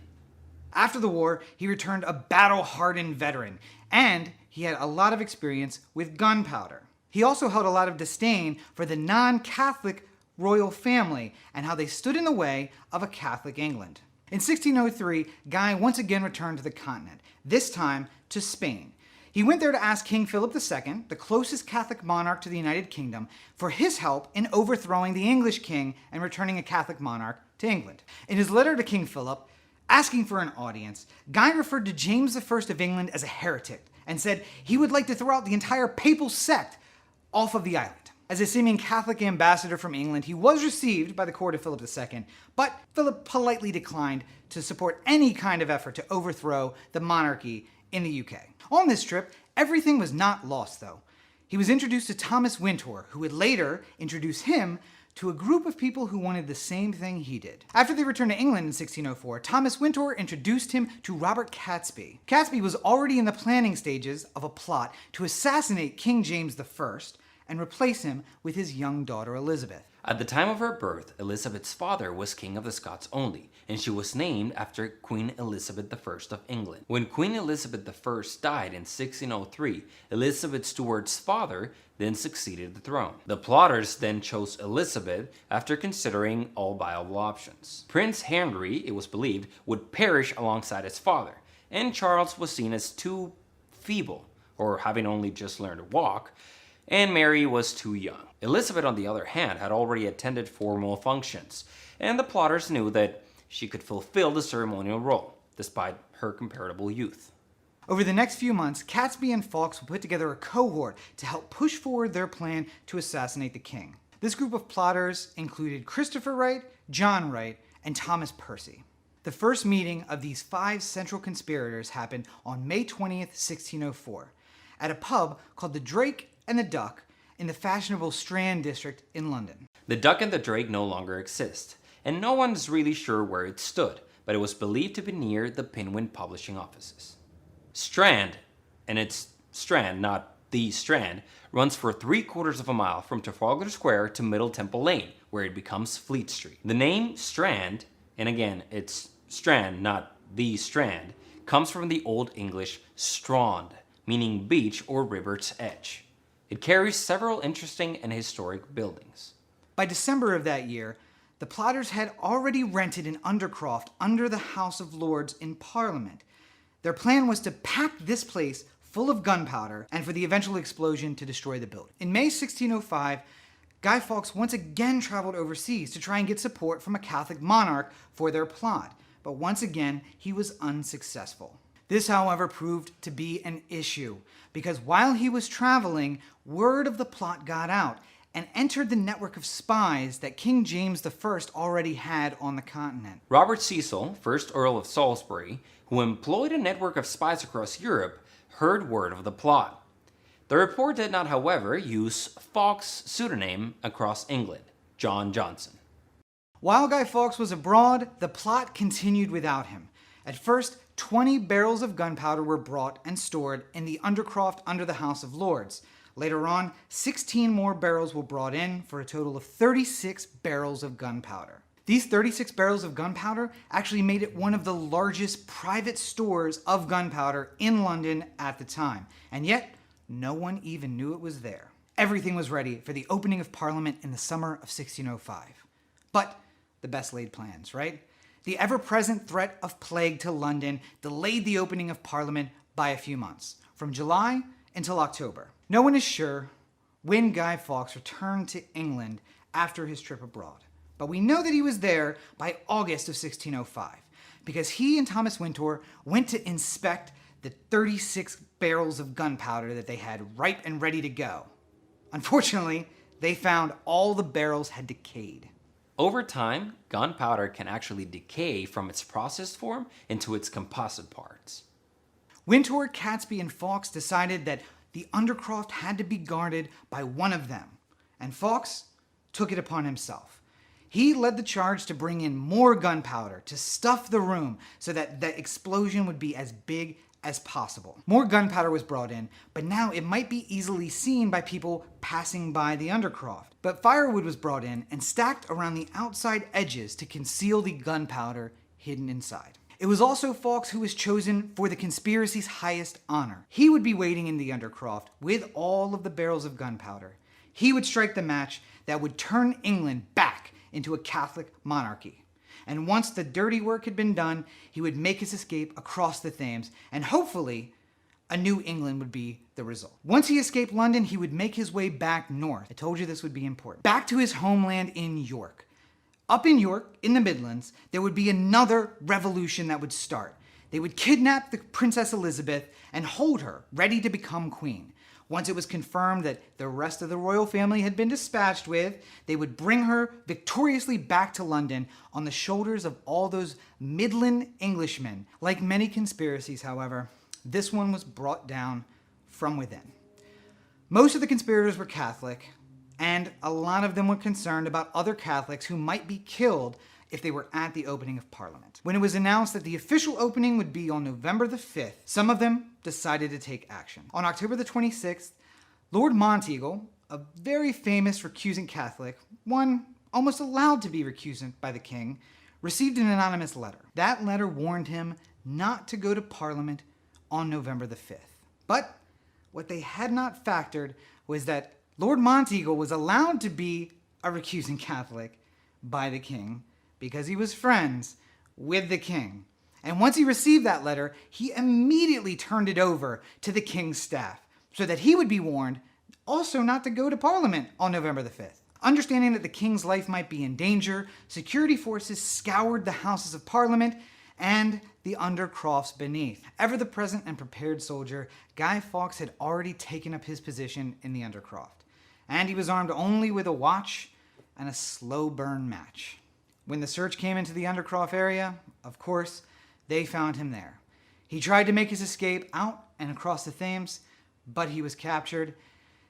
After the war, he returned a battle-hardened veteran, and he had a lot of experience with gunpowder. He also held a lot of disdain for the non-Catholic royal family and how they stood in the way of a Catholic England. In 1603, Guy once again returned to the continent, this time to Spain. He He went there to ask King Philip II, the closest Catholic monarch to the United Kingdom, for his help in overthrowing the English king and returning a Catholic monarch to England. In his letter to King Philip, asking for an audience, Guy referred to James I of England as a heretic and said he would like to throw out the entire papal sect off of the island. As a seeming Catholic ambassador from England, he was received by the court of Philip II, but Philip politely declined to support any kind of effort to overthrow the monarchy in the UK. On this trip, everything was not lost though. He was introduced to Thomas Wintour, who would later introduce him to a group of people who wanted the same thing he did. After they returned to England in 1604, Thomas Wintour introduced him to Robert Catesby. Catesby was already in the planning stages of a plot to assassinate King James I and replace him with his young daughter Elizabeth. At the time of her birth, Elizabeth's father was King of the Scots only, and she was named after Queen Elizabeth I of England. When Queen Elizabeth I died in 1603, Elizabeth Stuart's father then succeeded the throne. The plotters then chose Elizabeth after considering all viable options. Prince Henry, it was believed, would perish alongside his father, and Charles was seen as too feeble, or having only just learned to walk, and Mary was too young. Elizabeth, on the other hand, had already attended formal functions, and the plotters knew that she could fulfill the ceremonial role, despite her comparable youth. Over the next few months, Catesby and Fawkes would put together a cohort to help push forward their plan to assassinate the king. This group of plotters included Christopher Wright, John Wright, and Thomas Percy. The first meeting of these 5 central conspirators happened on May 20th, 1604, at a pub called the Drake and the Duck in the fashionable Strand district in London. The Duck and the Drake no longer exist, and no one is really sure where it stood, but it was believed to be near the Penguin publishing offices. Strand, and it's Strand, not the Strand, runs for 3/4 of a mile from Trafalgar Square to Middle Temple Lane, where it becomes Fleet Street. The name Strand, and again, it's Strand, not the Strand, comes from the Old English strand, meaning beach or river's edge. It carries several interesting and historic buildings. By December of that year, the plotters had already rented an undercroft under the House of Lords in Parliament. Their plan was to pack this place full of gunpowder and for the eventual explosion to destroy the building. In May 1605, Guy Fawkes once again traveled overseas to try and get support from a Catholic monarch for their plot, but once again, he was unsuccessful. This, however, proved to be an issue, because while he was traveling, word of the plot got out and entered the network of spies that King James I already had on the continent. Robert Cecil, 1st Earl of Salisbury, who employed a network of spies across Europe, heard word of the plot. The report did not, however, use Fawkes' pseudonym across England, John Johnson. While Guy Fawkes was abroad, the plot continued without him. At first, 20 barrels of gunpowder were brought and stored in the undercroft under the House of Lords. Later on, 16 more barrels were brought in for a total of 36 barrels of gunpowder. These 36 barrels of gunpowder actually made it one of the largest private stores of gunpowder in London at the time, and yet no one even knew it was there. Everything was ready for the opening of Parliament in the summer of 1605. But the best laid plans, right? The ever-present threat of plague to London delayed the opening of Parliament by a few months, from July until October. No one is sure when Guy Fawkes returned to England after his trip abroad, but we know that he was there by August of 1605, because he and Thomas Wintour went to inspect the 36 barrels of gunpowder that they had ripe and ready to go. Unfortunately, they found all the barrels had decayed. Over time, gunpowder can actually decay from its processed form into its composite parts. Wintour, Catesby, and Fawkes decided that the undercroft had to be guarded by one of them, and Fawkes took it upon himself. He led the charge to bring in more gunpowder to stuff the room so that the explosion would be as big as possible. More gunpowder was brought in, but now it might be easily seen by people passing by the undercroft. But firewood was brought in and stacked around the outside edges to conceal the gunpowder hidden inside. It was also Fawkes who was chosen for the conspiracy's highest honor. He would be waiting in the undercroft with all of the barrels of gunpowder. He would strike the match that would turn England back into a Catholic monarchy. And once the dirty work had been done, he would make his escape across the Thames and hopefully a New England would be the result. Once he escaped London, he would make his way back north. I told you this would be important. Back to his homeland in York. Up in York, in the Midlands, there would be another revolution that would start. They would kidnap the Princess Elizabeth and hold her, ready to become queen. Once it was confirmed that the rest of the royal family had been dispatched with, they would bring her victoriously back to London on the shoulders of all those Midland Englishmen. Like many conspiracies, however, this one was brought down from within. Most of the conspirators were Catholic, and a lot of them were concerned about other Catholics who might be killed if they were at the opening of Parliament. When it was announced that the official opening would be on November the 5th, some of them decided to take action. On October the 26th, Lord Monteagle, a very famous recusant Catholic, one almost allowed to be recusant by the king, received an anonymous letter. That letter warned him not to go to Parliament on November the 5th. But what they had not factored was that Lord Monteagle was allowed to be a recusant Catholic by the king because he was friends with the king. And once he received that letter, he immediately turned it over to the king's staff so that he would be warned also not to go to Parliament on November the 5th. Understanding that the king's life might be in danger, security forces scoured the Houses of Parliament and the undercrofts beneath. Ever the present and prepared soldier, Guy Fawkes had already taken up his position in the undercroft, and he was armed only with a watch and a slow burn match. When the search came into the undercroft area, of course, they found him there. He tried to make his escape out and across the Thames, but he was captured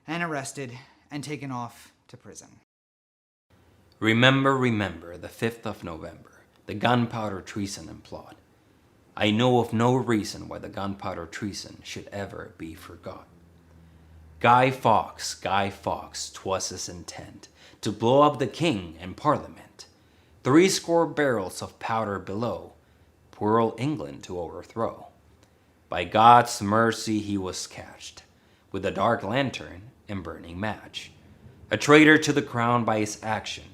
and arrested and taken off to prison. Remember, the 5th of November, the Gunpowder Treason and Plot. I know of no reason why the Gunpowder Treason should ever be forgot. Guy Fawkes, 'twas his intent to blow up the king and Parliament. 70 barrels of powder below, poor old England to overthrow. By God's mercy he was catched, with a dark lantern and burning match. A traitor to the crown by his action,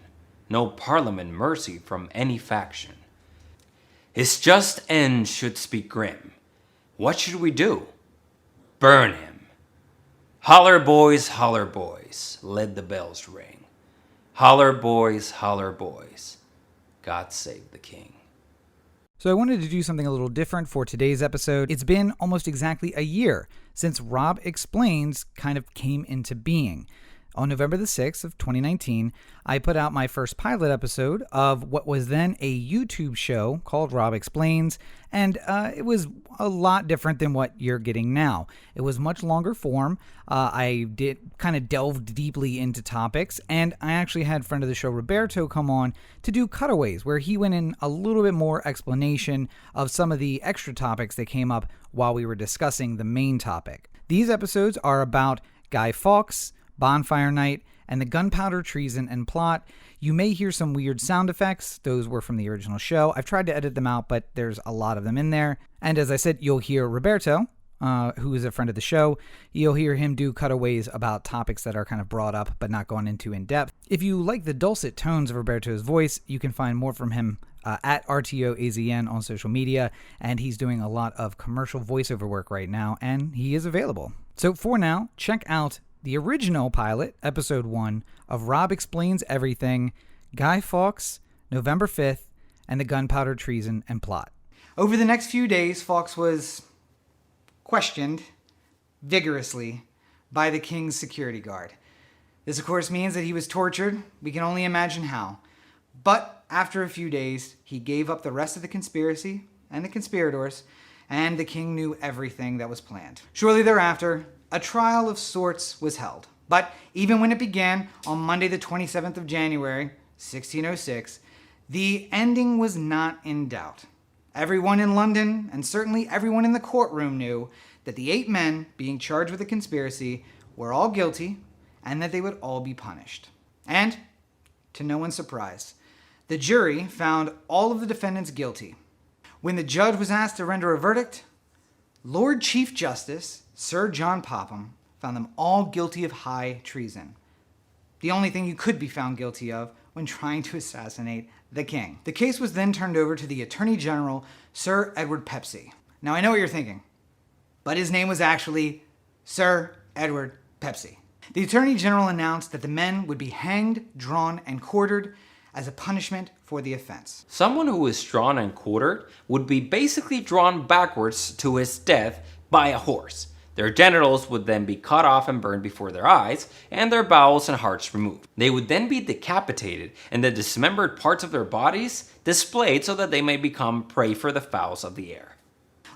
no Parliament mercy from any faction. His just end should speak grim. What should we do? Burn him. Holler boys, let the bells ring. Holler boys, God save the king. So I wanted to do something a little different for today's episode. It's been almost exactly a year since Rob Explains kind of came into being. On November the 6th of 2019, I put out my first pilot episode of what was then a YouTube show called Rob Explains, and it was a lot different than what you're getting now. It was much longer form. I did kind of delved deeply into topics, and I actually had friend of the show Roberto come on to do cutaways where he went in a little bit more explanation of some of the extra topics that came up while we were discussing the main topic. These episodes are about Guy Fawkes, Bonfire Night, and the Gunpowder Treason and Plot. You may hear some weird sound effects. Those were from the original show. I've tried to edit them out, but there's a lot of them in there. And as I said, you'll hear Roberto, who is a friend of the show. You'll hear him do cutaways about topics that are kind of brought up, but not gone into in depth. If you like the dulcet tones of Roberto's voice, you can find more from him at RTOAZN on social media, and he's doing a lot of commercial voiceover work right now, and he is available. So for now, check out the original pilot, episode 1, of Rob Explains Everything, Guy Fawkes, November 5th, and the Gunpowder Treason and Plot. Over the next few days, Fawkes was questioned vigorously by the king's security guard. This, of course, means that he was tortured. We can only imagine how. But after a few days, he gave up the rest of the conspiracy and the conspirators, and the king knew everything that was planned. Shortly thereafter, a trial of sorts was held. But even when it began on Monday the 27th of January, 1606, the ending was not in doubt. Everyone in London, and certainly everyone in the courtroom, knew that the 8 men being charged with the conspiracy were all guilty and that they would all be punished. And, to no one's surprise, the jury found all of the defendants guilty. When the judge was asked to render a verdict, Lord Chief Justice Sir John Popham found them all guilty of high treason, the only thing you could be found guilty of when trying to assassinate the king. The case was then turned over to the Attorney General, Sir Edward Pepys. Now I know what you're thinking. but his name was actually Sir Edward Pepsi. The Attorney General announced that the men would be hanged, drawn, and quartered as a punishment for the offense. Someone who is drawn and quartered would be basically drawn backwards to his death by a horse. Their genitals would then be cut off and burned before their eyes, and their bowels and hearts removed. They would then be decapitated, and the dismembered parts of their bodies displayed so that they may become prey for the fowls of the air.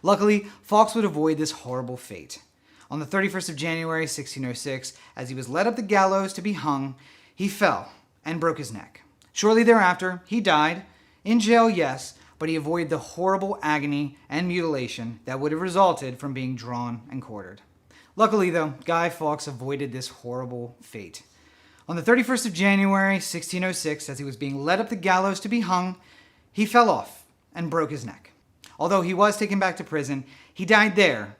Luckily, Fawkes would avoid this horrible fate. On the 31st of January, 1606, as he was led up the gallows to be hung, he fell and broke his neck. Shortly thereafter, he died. In jail, yes, but he avoided the horrible agony and mutilation that would have resulted from being drawn and quartered. Luckily, though, Guy Fawkes avoided this horrible fate. On the 31st of January, 1606, as he was being led up the gallows to be hung, he fell off and broke his neck. Although he was taken back to prison, he died there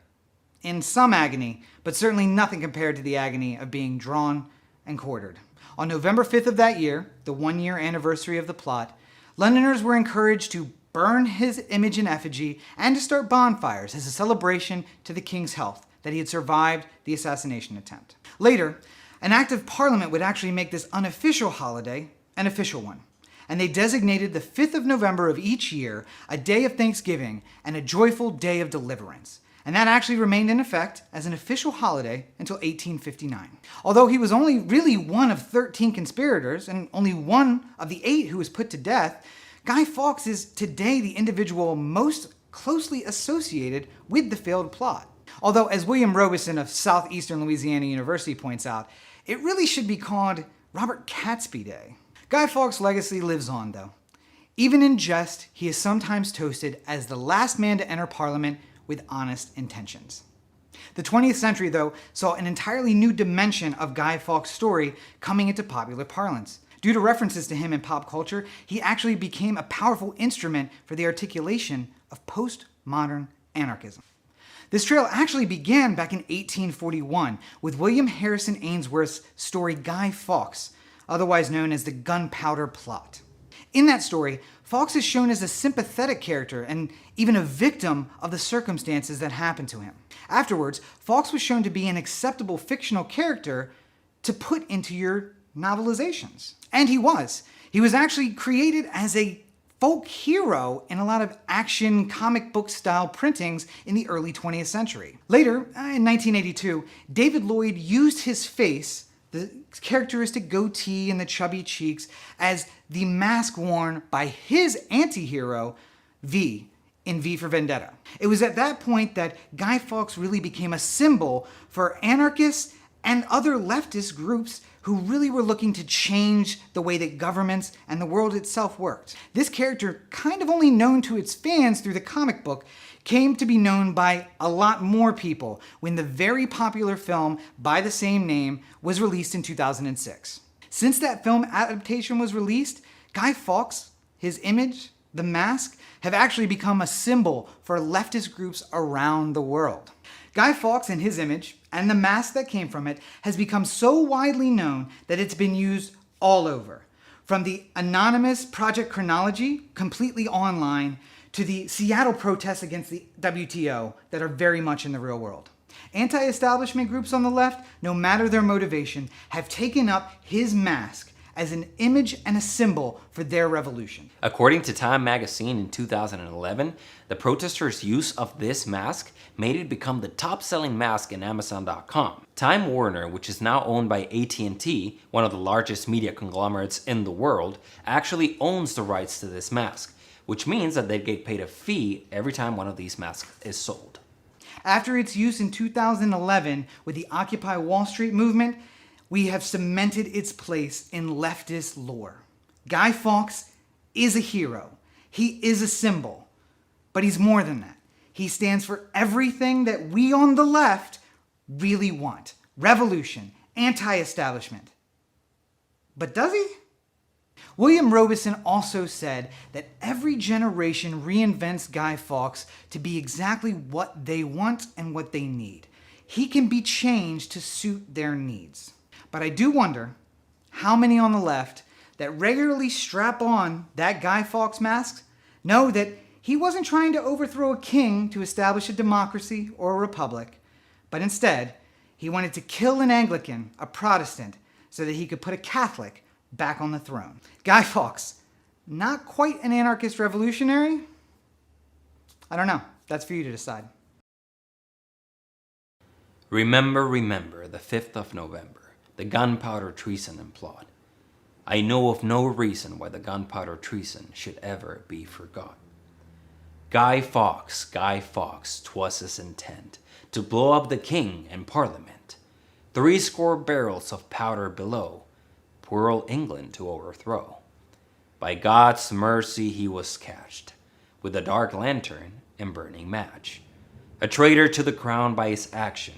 in some agony, but certainly nothing compared to the agony of being drawn and quartered. On November 5th of that year, the one-year anniversary of the plot, Londoners were encouraged to burn his image in effigy and to start bonfires as a celebration to the king's health that he had survived the assassination attempt. Later, an act of parliament would actually make this unofficial holiday an official one, and they designated the 5th of November of each year a day of thanksgiving and a joyful day of deliverance. And that actually remained in effect as an official holiday until 1859. Although he was only really one of 13 conspirators and only one of the 8 who was put to death, Guy Fawkes is today the individual most closely associated with the failed plot. Although, as William Robeson of Southeastern Louisiana University points out, it really should be called Robert Catesby Day. Guy Fawkes' legacy lives on, though. Even in jest, he is sometimes toasted as the last man to enter Parliament with honest intentions. The 20th century, though, saw an entirely new dimension of Guy Fawkes' story coming into popular parlance. Due to references to him in pop culture, he actually became a powerful instrument for the articulation of postmodern anarchism. This trail actually began back in 1841 with William Harrison Ainsworth's story Guy Fawkes, otherwise known as the Gunpowder Plot. In that story, Fawkes is shown as a sympathetic character and even a victim of the circumstances that happened to him. Afterwards, Fawkes was shown to be an acceptable fictional character to put into your novelizations. And he was. He was actually created as a folk hero in a lot of action comic book style printings in the early 20th century. Later, in 1982, David Lloyd used his face, the characteristic goatee and the chubby cheeks, as the mask worn by his anti-hero, V, in V for Vendetta. It was at that point that Guy Fawkes really became a symbol for anarchists and other leftist groups who really were looking to change the way that governments and the world itself worked. This character, kind of only known to its fans through the comic book, came to be known by a lot more people when the very popular film by the same name was released in 2006. Since that film adaptation was released, Guy Fawkes, his image, the mask, have actually become a symbol for leftist groups around the world. Guy Fawkes and his image, and the mask that came from it, has become so widely known that it's been used all over. From the anonymous Project Chronology, completely online, to the Seattle protests against the WTO that are very much in the real world. Anti-establishment groups on the left, no matter their motivation, have taken up his mask as an image and a symbol for their revolution. According to Time magazine in 2011, the protesters' use of this mask made it become the top-selling mask in Amazon.com. Time Warner, which is now owned by AT&T, one of the largest media conglomerates in the world, actually owns the rights to this mask, which means that they get paid a fee every time one of these masks is sold. After its use in 2011 with the Occupy Wall Street movement, we have cemented its place in leftist lore. Guy Fawkes is a hero. He is a symbol. But he's more than that. He stands for everything that we on the left really want. Revolution, anti-establishment. But does he? William Robeson also said that every generation reinvents Guy Fawkes to be exactly what they want and what they need. He can be changed to suit their needs. But I do wonder how many on the left that regularly strap on that Guy Fawkes mask know that He wasn't trying to overthrow a king to establish a democracy or a republic, but instead, he wanted to kill an Anglican, a Protestant, so that he could put a Catholic back on the throne. Guy Fawkes, not quite an anarchist revolutionary? I don't know. That's for you to decide. Remember, the 5th of November, the Gunpowder Treason and plot. I know of no reason why the Gunpowder Treason should ever be forgot. Guy Fawkes, 'twas his intent to blow up the king and parliament. 70 barrels of powder below, poor old England to overthrow. By God's mercy he was catched, with a dark lantern and burning match. A traitor to the crown by his action,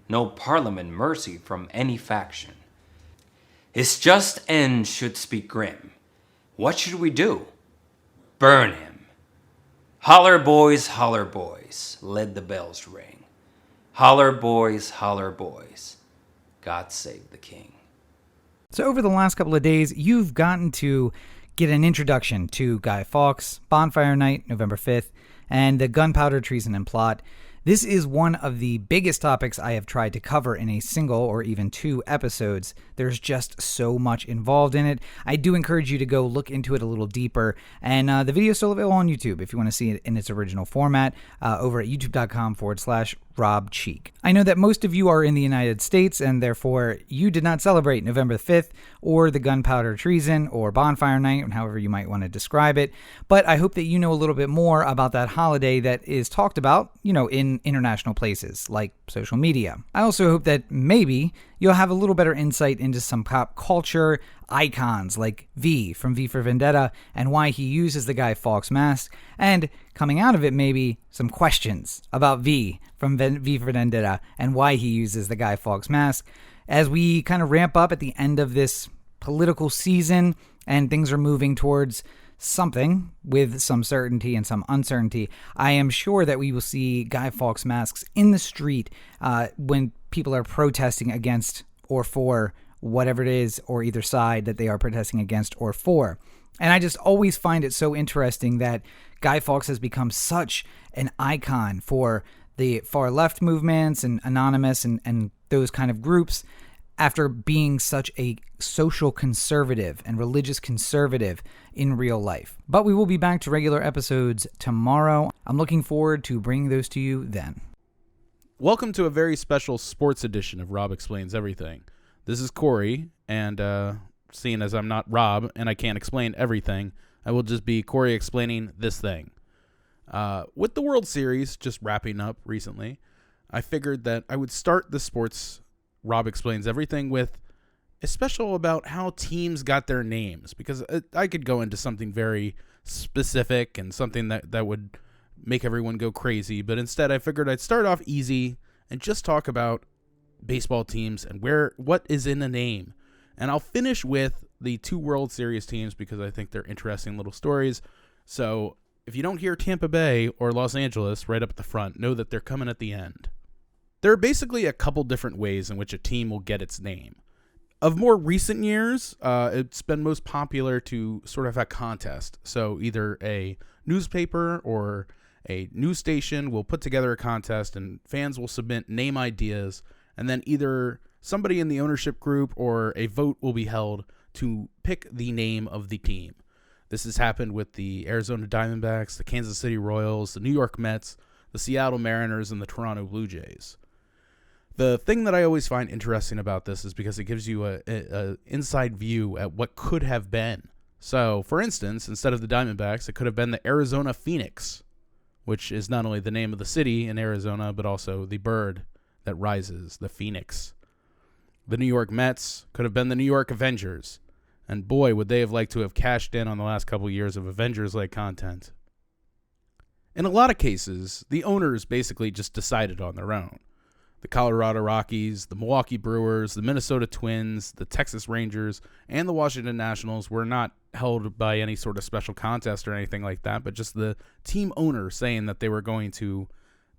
no parliament mercy from any faction. His just end should speak grim. What should we do? Burn him. Holler boys, let the bells ring. Holler boys, God save the king. So over the last couple of days, you've gotten to get an introduction to Guy Fawkes, Bonfire Night, November 5th, and the Gunpowder Treason and plot. This is one of the biggest topics I have tried to cover in a single or even 2 episodes. There's just so much involved in it. I do encourage you to go look into it a little deeper. And the video is still available on YouTube if you want to see it in its original format over at youtube.com/Rob Cheek. I know that most of you are in the United States, and therefore you did not celebrate November 5th or the Gunpowder Treason or Bonfire Night, however you might want to describe it. But I hope that you know a little bit more about that holiday that is talked about, in international places like social media. I also hope that maybe you'll have a little better insight into some pop culture icons like V from V for Vendetta and why he uses the Guy Fawkes mask, and coming out of it maybe some questions about V from V for Vendetta and why he uses the Guy Fawkes mask. As we kind of ramp up at the end of this political season and things are moving towards something with some certainty and some uncertainty, I am sure that we will see Guy Fawkes masks in the street when people are protesting against or for whatever it is, or either side that they are protesting against or for. And I just always find it so interesting that Guy Fawkes has become such an icon for the far left movements and Anonymous and those kind of groups, after being such a social conservative and religious conservative in real life. But we will be back to regular episodes tomorrow. I'm looking forward to bringing those to you then. Welcome to a very special sports edition of Rob Explains Everything. This is Corey, and seeing as I'm not Rob and I can't explain everything, I will just be Corey explaining this thing. With the World Series just wrapping up recently, I figured that I would start the sports Rob Explains Everything with a special about how teams got their names, because I could go into something very specific and something that would make everyone go crazy, but instead I figured I'd start off easy and just talk about baseball teams and what is in a name. And I'll finish with the 2 World Series teams because I think they're interesting little stories. So if you don't hear Tampa Bay or Los Angeles right up at the front, know that they're coming at the end. There are basically a couple different ways in which a team will get its name. Of more recent years, it's been most popular to sort of have a contest. So either a newspaper or a news station will put together a contest and fans will submit name ideas, and then either somebody in the ownership group or a vote will be held to pick the name of the team. This has happened with the Arizona Diamondbacks, the Kansas City Royals, the New York Mets, the Seattle Mariners, and the Toronto Blue Jays. The thing that I always find interesting about this is because it gives you a inside view at what could have been. So, for instance, instead of the Diamondbacks, it could have been the Arizona Phoenix, which is not only the name of the city in Arizona, but also the bird that rises, the phoenix. The New York Mets could have been the New York Avengers, and boy, would they have liked to have cashed in on the last couple years of Avengers-like content. In a lot of cases, the owners basically just decided on their own. The Colorado Rockies, the Milwaukee Brewers, the Minnesota Twins, the Texas Rangers, and the Washington Nationals were not held by any sort of special contest or anything like that, but just the team owner saying that they were going to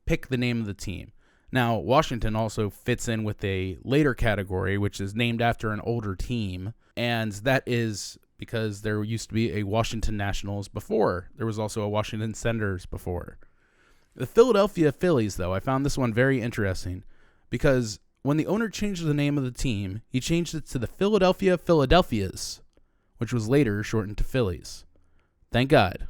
pick the name of the team. Now, Washington also fits in with a later category, which is named after an older team, and that is because there used to be a Washington Nationals before. There was also a Washington Senators before. The Philadelphia Phillies, though, I found this one very interesting because when the owner changed the name of the team, he changed it to the Philadelphia Philadelphias, which was later shortened to Phillies. Thank God.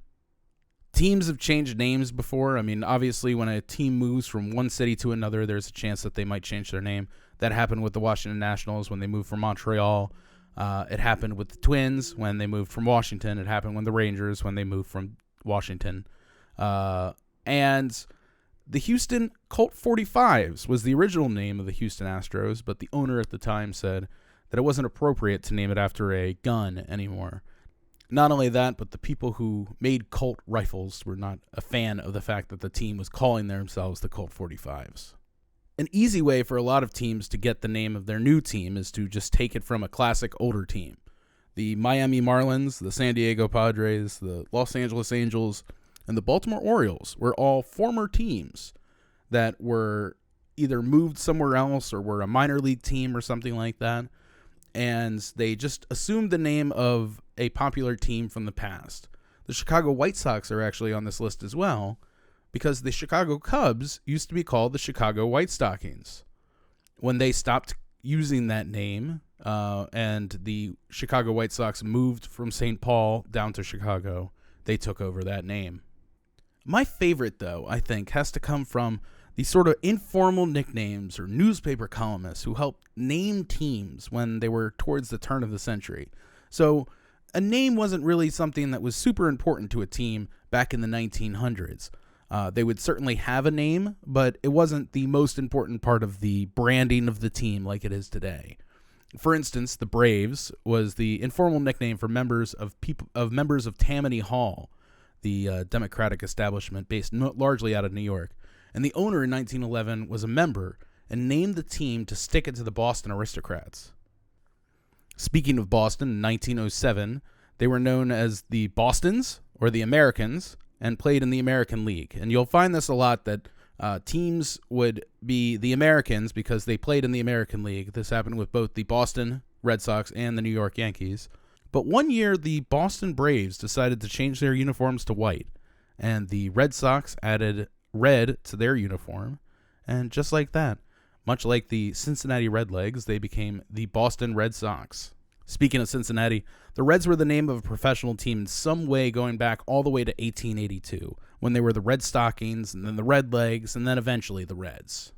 Teams have changed names before. I mean, obviously, when a team moves from one city to another, there's a chance that they might change their name. That happened with the Washington Nationals when they moved from Montreal. It happened with the Twins when they moved from Washington. It happened with the Rangers when they moved from Washington. And the Houston Colt 45s was the original name of the Houston Astros, but the owner at the time said that it wasn't appropriate to name it after a gun anymore. Not only that, but the people who made Colt rifles were not a fan of the fact that the team was calling themselves the Colt 45s. An easy way for a lot of teams to get the name of their new team is to just take it from a classic older team. The Miami Marlins, the San Diego Padres, the Los Angeles Angels, and the Baltimore Orioles were all former teams that were either moved somewhere else or were a minor league team or something like that. And they just assumed the name of a popular team from the past. The Chicago White Sox are actually on this list as well, because the Chicago Cubs used to be called the Chicago White Stockings. When they stopped using that name, and the Chicago White Sox moved from St. Paul down to Chicago, they took over that name. My favorite, though, I think, has to come from these sort of informal nicknames or newspaper columnists who helped name teams when they were towards the turn of the century. So a name wasn't really something that was super important to a team back in the 1900s. They would certainly have a name, but it wasn't the most important part of the branding of the team like it is today. For instance, the Braves was the informal nickname for members of Tammany Hall, the Democratic establishment based largely out of New York. And the owner in 1911 was a member and named the team to stick it to the Boston Aristocrats. Speaking of Boston, in 1907, they were known as the Bostons, or the Americans, and played in the American League. And you'll find this a lot, that teams would be the Americans because they played in the American League. This happened with both the Boston Red Sox and the New York Yankees. But one year, the Boston Braves decided to change their uniforms to white, and the Red Sox added red to their uniform, and just like that, much like the Cincinnati Redlegs, they became the Boston Red Sox. Speaking of Cincinnati, the Reds were the name of a professional team in some way going back all the way to 1882, when they were the Red Stockings, and then the Redlegs, and then eventually the Reds.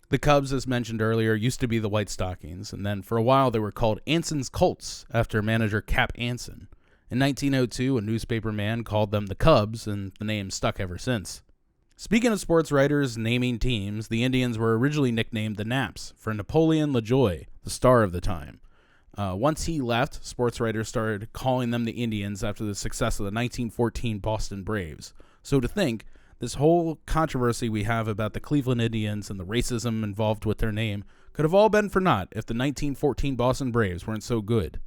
The Cubs, as mentioned earlier, used to be the White Stockings, and then for a while they were called Anson's Colts, after manager Cap Anson. In 1902, a newspaper man called them the Cubs, and the name stuck ever since. Speaking of sports writers naming teams, the Indians were originally nicknamed the Naps for Napoleon LaJoie, the star of the time. Once he left, sports writers started calling them the Indians after the success of the 1914 Boston Braves. So to think, this whole controversy we have about the Cleveland Indians and the racism involved with their name could have all been for naught if the 1914 Boston Braves weren't so good.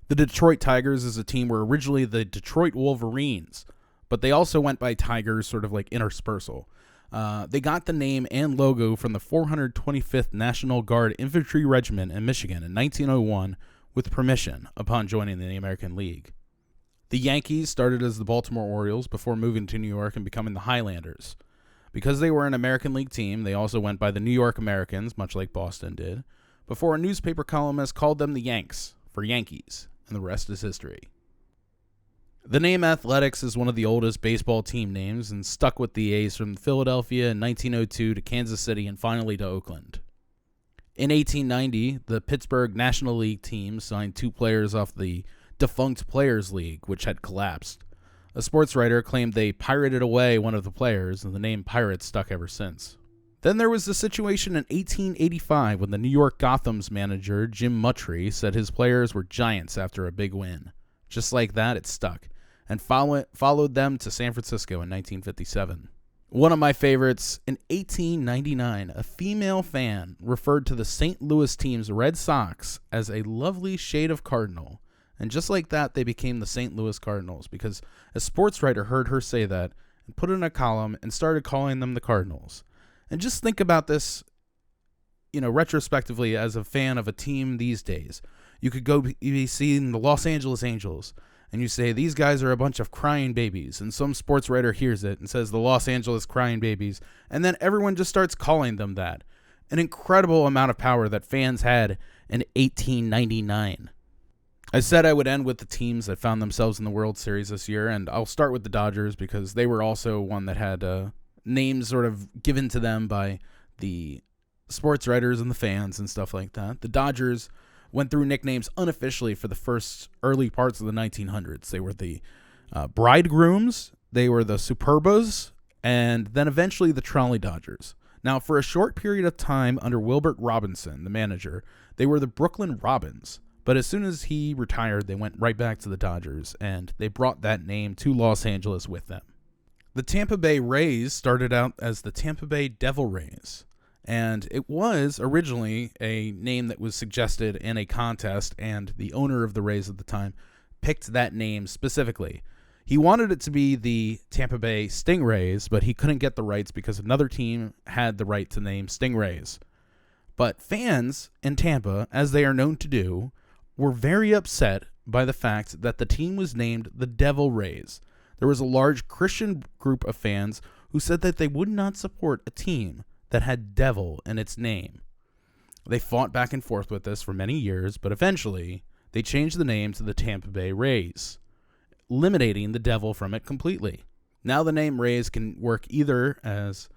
The Detroit Tigers as a team were originally the Detroit Wolverines, but they also went by Tigers, sort of like interspersal. They got the name and logo from the 425th National Guard Infantry Regiment in Michigan in 1901 with permission upon joining the American League. The Yankees started as the Baltimore Orioles before moving to New York and becoming the Highlanders. Because they were an American League team, they also went by the New York Americans, much like Boston did, before a newspaper columnist called them the Yanks for Yankees, and the rest is history. The name Athletics is one of the oldest baseball team names and stuck with the A's from Philadelphia in 1902 to Kansas City and finally to Oakland. In 1890, the Pittsburgh National League team signed 2 players off the defunct Players League, which had collapsed. A sports writer claimed they pirated away one of the players, and the name Pirates stuck ever since. Then there was the situation in 1885 when the New York Gotham's manager, Jim Muttrey, said his players were giants after a big win. Just like that, it stuck, and followed them to San Francisco in 1957. One of my favorites, in 1899, a female fan referred to the St. Louis team's Red Sox as a lovely shade of cardinal. And just like that, they became the St. Louis Cardinals because a sports writer heard her say that and put it in a column and started calling them the Cardinals. And just think about this, retrospectively as a fan of a team these days. You could go be seeing the Los Angeles Angels, and you say, these guys are a bunch of crying babies, and some sports writer hears it and says the Los Angeles crying babies, and then everyone just starts calling them that. An incredible amount of power that fans had in 1899. I said I would end with the teams that found themselves in the World Series this year, and I'll start with the Dodgers because they were also one that had names sort of given to them by the sports writers and the fans and stuff like that. The Dodgers went through nicknames unofficially for the first early parts of the 1900s. They were the Bridegrooms, they were the Superbas, and then eventually the Trolley Dodgers. Now, for a short period of time under Wilbert Robinson, the manager, they were the Brooklyn Robins. But as soon as he retired, they went right back to the Dodgers, and they brought that name to Los Angeles with them. The Tampa Bay Rays started out as the Tampa Bay Devil Rays, and it was originally a name that was suggested in a contest, and the owner of the Rays at the time picked that name specifically. He wanted it to be the Tampa Bay Stingrays, but he couldn't get the rights because another team had the right to name Stingrays. But fans in Tampa, as they are known to do, were very upset by the fact that the team was named the Devil Rays. There was a large Christian group of fans who said that they would not support a team that had devil in its name. They fought back and forth with this for many years, but eventually they changed the name to the Tampa Bay Rays, eliminating the devil from it completely. Now the name Rays can work either as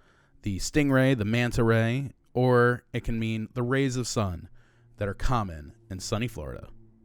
the stingray, the manta ray, or it can mean the rays of sun that are common in sunny Florida.